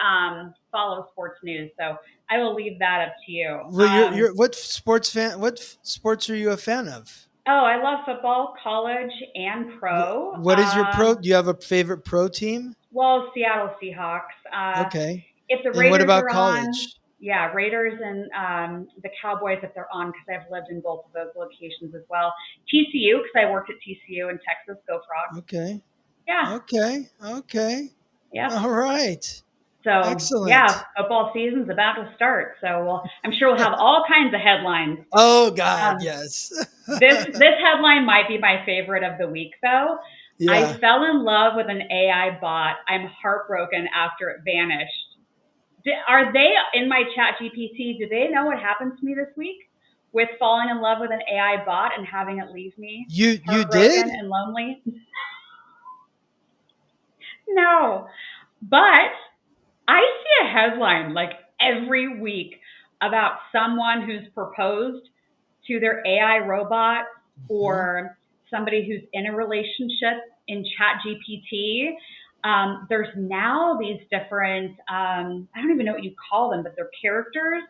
Speaker 1: follow sports news, so I will leave that up to you.
Speaker 2: Well, you're what sports fan? What sports are you a fan of?
Speaker 1: Oh, I love football, college and pro.
Speaker 2: What is your pro? Do you have a favorite pro team?
Speaker 1: Well, Seattle Seahawks.
Speaker 2: Okay.
Speaker 1: If the Raiders
Speaker 2: and what about
Speaker 1: are
Speaker 2: college?
Speaker 1: On, yeah, Raiders and the Cowboys if they're on because I've lived in both of those locations as well. TCU because I worked at TCU in Texas. Go Frogs.
Speaker 2: Okay.
Speaker 1: Yeah.
Speaker 2: Okay.
Speaker 1: Yeah.
Speaker 2: All right.
Speaker 1: So
Speaker 2: excellent.
Speaker 1: Yeah, football season's about to start. So I'm sure we'll have all kinds of headlines.
Speaker 2: Oh God, yes.
Speaker 1: this headline might be my favorite of the week though. Yeah. I fell in love with an AI bot. I'm heartbroken after it vanished. Are they in my chat GPT? Do they know what happened to me this week with falling in love with an AI bot and having it leave me?
Speaker 2: You did?
Speaker 1: And lonely? No, but I see a headline like every week about someone who's proposed to their AI robot or somebody who's in a relationship in Chat GPT. There's now these different, I don't even know what you call them, but they're characters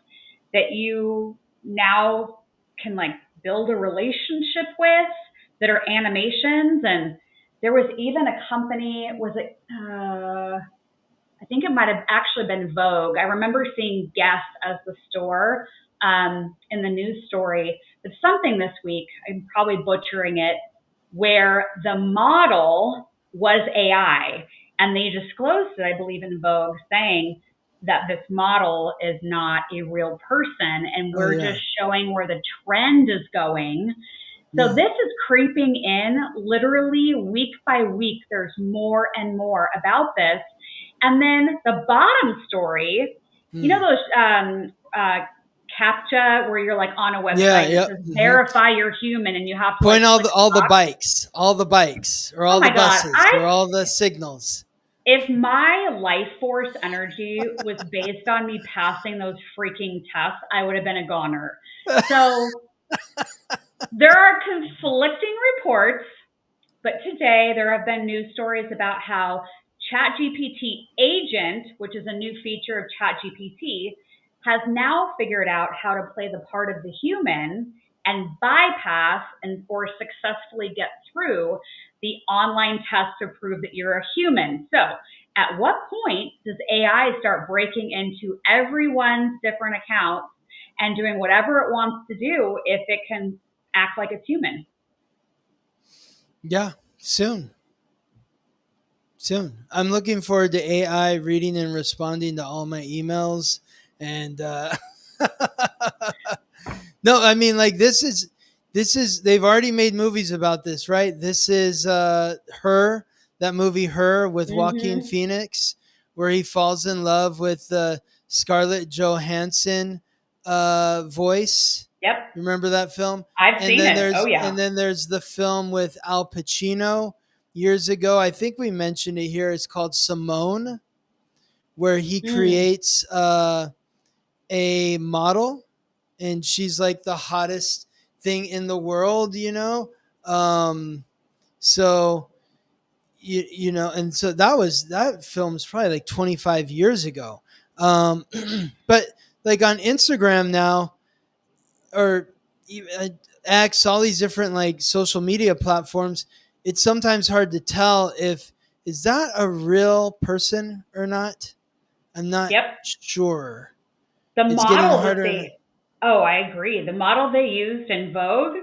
Speaker 1: that you now can like build a relationship with that are animations. And there was even a company, was it, I think it might have actually been Vogue. I remember seeing Guess as the store in the news story. But something this week, I'm probably butchering it, where the model was AI. And they disclosed it, I believe, in Vogue, saying that this model is not a real person. And we're just showing where the trend is going. So this is creeping in literally week by week. There's more and more about this. And then the bottom story, you know those CAPTCHA where you're like on a website and it says verify you're human and you have to
Speaker 2: point
Speaker 1: like,
Speaker 2: all the bikes or all the buses or all the signals.
Speaker 1: If my life force energy was based on me passing those freaking tests, I would have been a goner. So there are conflicting reports, but today there have been news stories about how ChatGPT Agent, which is a new feature of ChatGPT, has now figured out how to play the part of the human and bypass or successfully get through the online test to prove that you're a human. So at what point does AI start breaking into everyone's different accounts and doing whatever it wants to do if it can act like it's human?
Speaker 2: Yeah, soon. I'm looking forward to AI reading and responding to all my emails. And no, I mean, like this is they've already made movies about this, right? This is Her, that movie Her with Joaquin Phoenix, where he falls in love with the Scarlett Johansson voice.
Speaker 1: Yep.
Speaker 2: Remember that film?
Speaker 1: I've seen it. Oh, yeah.
Speaker 2: And then there's the film with Al Pacino years ago. I think we mentioned it here. It's called Simone, where he creates a model, and she's like the hottest thing in the world, you know? So, you know, and so that film's probably like 25 years ago. But like on Instagram now, or X, all these different like social media platforms, it's sometimes hard to tell is that a real person or not. I'm not sure.
Speaker 1: The it's model that I agree. The model they used in Vogue,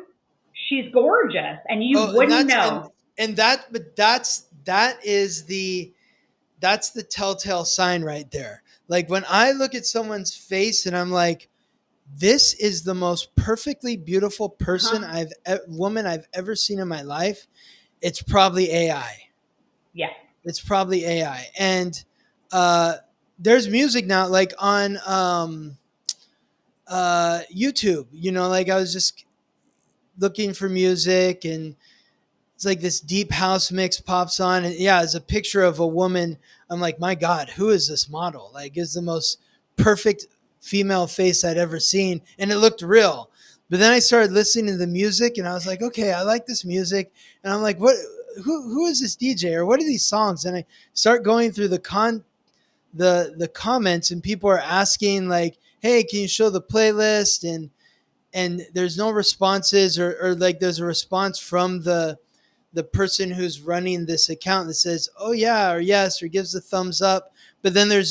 Speaker 1: she's gorgeous, and you wouldn't know.
Speaker 2: That's the telltale sign right there. Like when I look at someone's face and I'm like, this is the most perfectly beautiful person woman I've ever seen in my life. It's probably AI.
Speaker 1: Yeah.
Speaker 2: It's probably AI. And there's music now, like on YouTube, you know, like I was just looking for music and it's like this deep house mix pops on. And yeah, it's a picture of a woman. I'm like, my God, who is this model? Like, it's the most perfect female face I'd ever seen, and it looked real. But then I started listening to the music and I was like, okay, I like this music. And I'm like, who is this DJ, or what are these songs? And I start going through the comments, and people are asking like, hey, can you show the playlist? And there's no responses, or like there's a response from the person who's running this account that says, oh yeah, or yes, or gives a thumbs up. But then they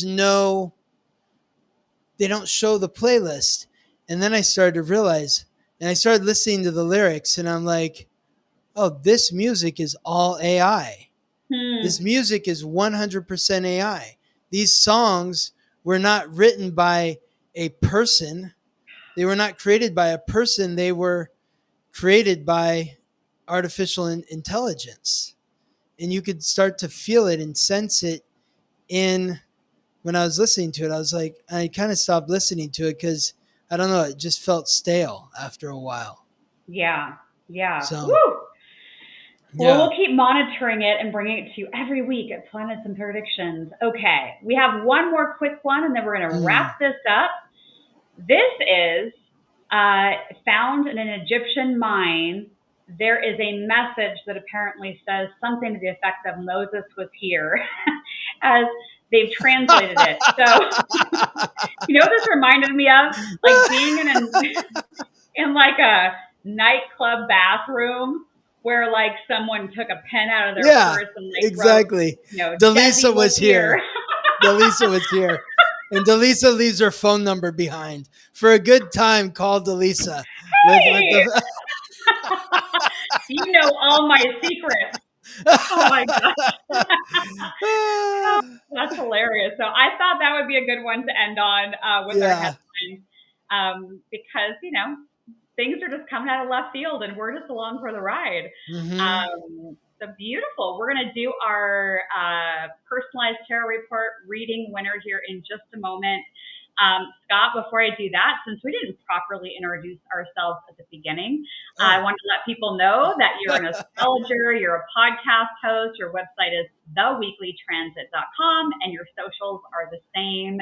Speaker 2: don't show the playlist. And then I started to realize, and I started listening to the lyrics, and I'm like, oh, this music is all AI. This music is 100% AI. These songs were not written by a person. They were not created by a person. They were created by artificial intelligence. And you could start to feel it and sense it when I was listening to it. I was like, I kind of stopped listening to it because, I don't know, it just felt stale after a while.
Speaker 1: Yeah.
Speaker 2: So,
Speaker 1: well, we'll keep monitoring it and bringing it to you every week at Planets and Predictions. Okay, we have one more quick one, and then we're going to wrap this up. This is found in an Egyptian mine. There is a message that apparently says something to the effect of Moses was here, as they've translated it. So, you know, this reminded me of like being in like a nightclub bathroom where like someone took a pen out of their
Speaker 2: Yeah,
Speaker 1: purse and like wrote,
Speaker 2: exactly.
Speaker 1: you know,
Speaker 2: Dallisa
Speaker 1: Desi was
Speaker 2: was
Speaker 1: here.
Speaker 2: here. Dallisa was here. And Dallisa leaves her phone number behind. For a good time, call Dallisa with
Speaker 1: Hey,
Speaker 2: the
Speaker 1: you know all my secrets. Oh my gosh. That's hilarious. So I thought that would be a good one to end on with our
Speaker 2: Yeah.
Speaker 1: headline, because, you know, things are just coming out of left field and we're just along for the ride.
Speaker 2: Mm-hmm.
Speaker 1: So beautiful. We're going to do our personalized tarot report reading winner here in just a moment. Scott, before I do that, since we didn't properly introduce ourselves at the beginning, I want to let people know that you're an astrologer, you're a podcast host, your website is theweeklytransit.com, and your socials are the same,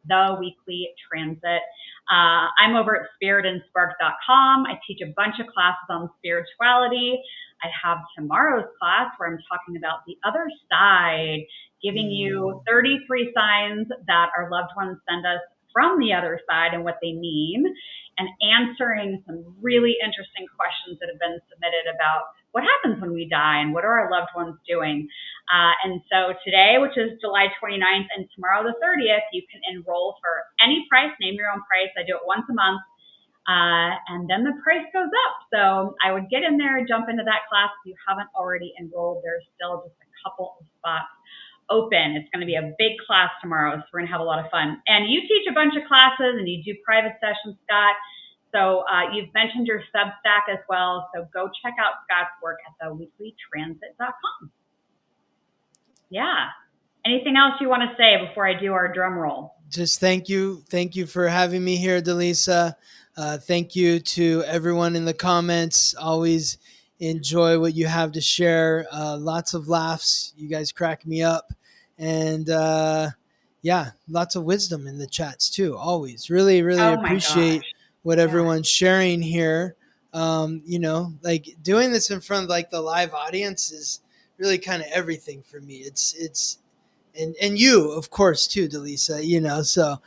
Speaker 1: The Weekly Transit. I'm over at spiritandspark.com. I teach a bunch of classes on spirituality. I have tomorrow's class where I'm talking about the other side, giving you 33 signs that our loved ones send us from the other side and what they mean, and answering some really interesting questions that have been submitted about what happens when we die and what are our loved ones doing. And so today, which is July 29th, and tomorrow the 30th, you can enroll for any price, name your own price. I do it once a month. And then the price goes up. So I would get in there, jump into that class. If you haven't already enrolled, there's still just a couple of spots open. It's going to be a big class tomorrow, so we're going to have a lot of fun. And you teach a bunch of classes and you do private sessions, Scott. So you've mentioned your Substack as well. So go check out Scott's work at theweeklytransit.com. Yeah. Anything else you want to say before I do our drum roll?
Speaker 2: Just thank you. Thank you for having me here, Dallisa. Thank you to everyone in the comments. Always enjoy what you have to share. Lots of laughs. You guys crack me up. And yeah, lots of wisdom in the chats too. Always. Really, really
Speaker 1: Oh my
Speaker 2: appreciate
Speaker 1: gosh.
Speaker 2: what everyone's sharing here. You know, like doing this in front of like the live audience is really kind of everything for me. It's and you, of course, too, Dallisa, you know, so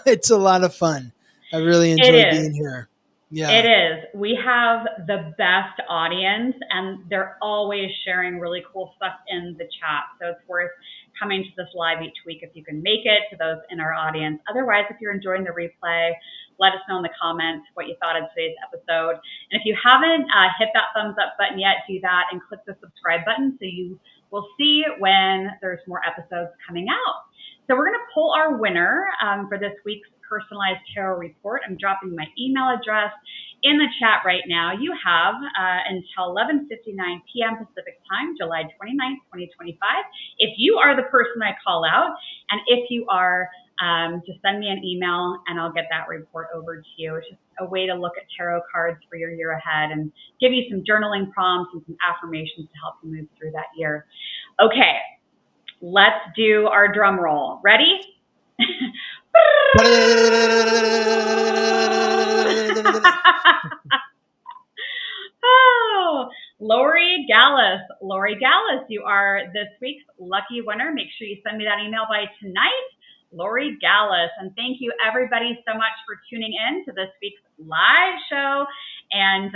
Speaker 2: it's a lot of fun. I really enjoy being here. Yeah.
Speaker 1: It is. We have the best audience, and they're always sharing really cool stuff in the chat. So it's worth coming to this live each week if you can make it, to those in our audience. Otherwise, if you're enjoying the replay, let us know in the comments what you thought of today's episode. And if you haven't hit that thumbs up button yet, do that and click the subscribe button so you will see when there's more episodes coming out. So we're going to pull our winner for this week's personalized tarot report. I'm dropping my email address in the chat right now. You have until 11:59 p.m. Pacific time, July 29th, 2025. If you are the person I call out, and if you are, just send me an email and I'll get that report over to you. It's just a way to look at tarot cards for your year ahead and give you some journaling prompts and some affirmations to help you move through that year. Okay, let's do our drum roll. Ready? Oh, Lori Gallus. Lori Gallus, you are this week's lucky winner. Make sure you send me that email by tonight. Lori Gallus. And thank you, everybody, so much for tuning in to this week's live show. And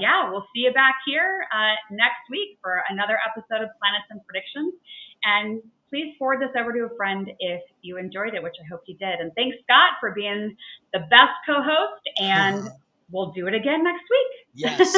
Speaker 1: yeah, we'll see you back here next week for another episode of Planets and Predictions. And please forward this over to a friend if you enjoyed it, which I hope you did. And thanks, Scott, for being the best co-host. And we'll do it again next week.
Speaker 2: Yes.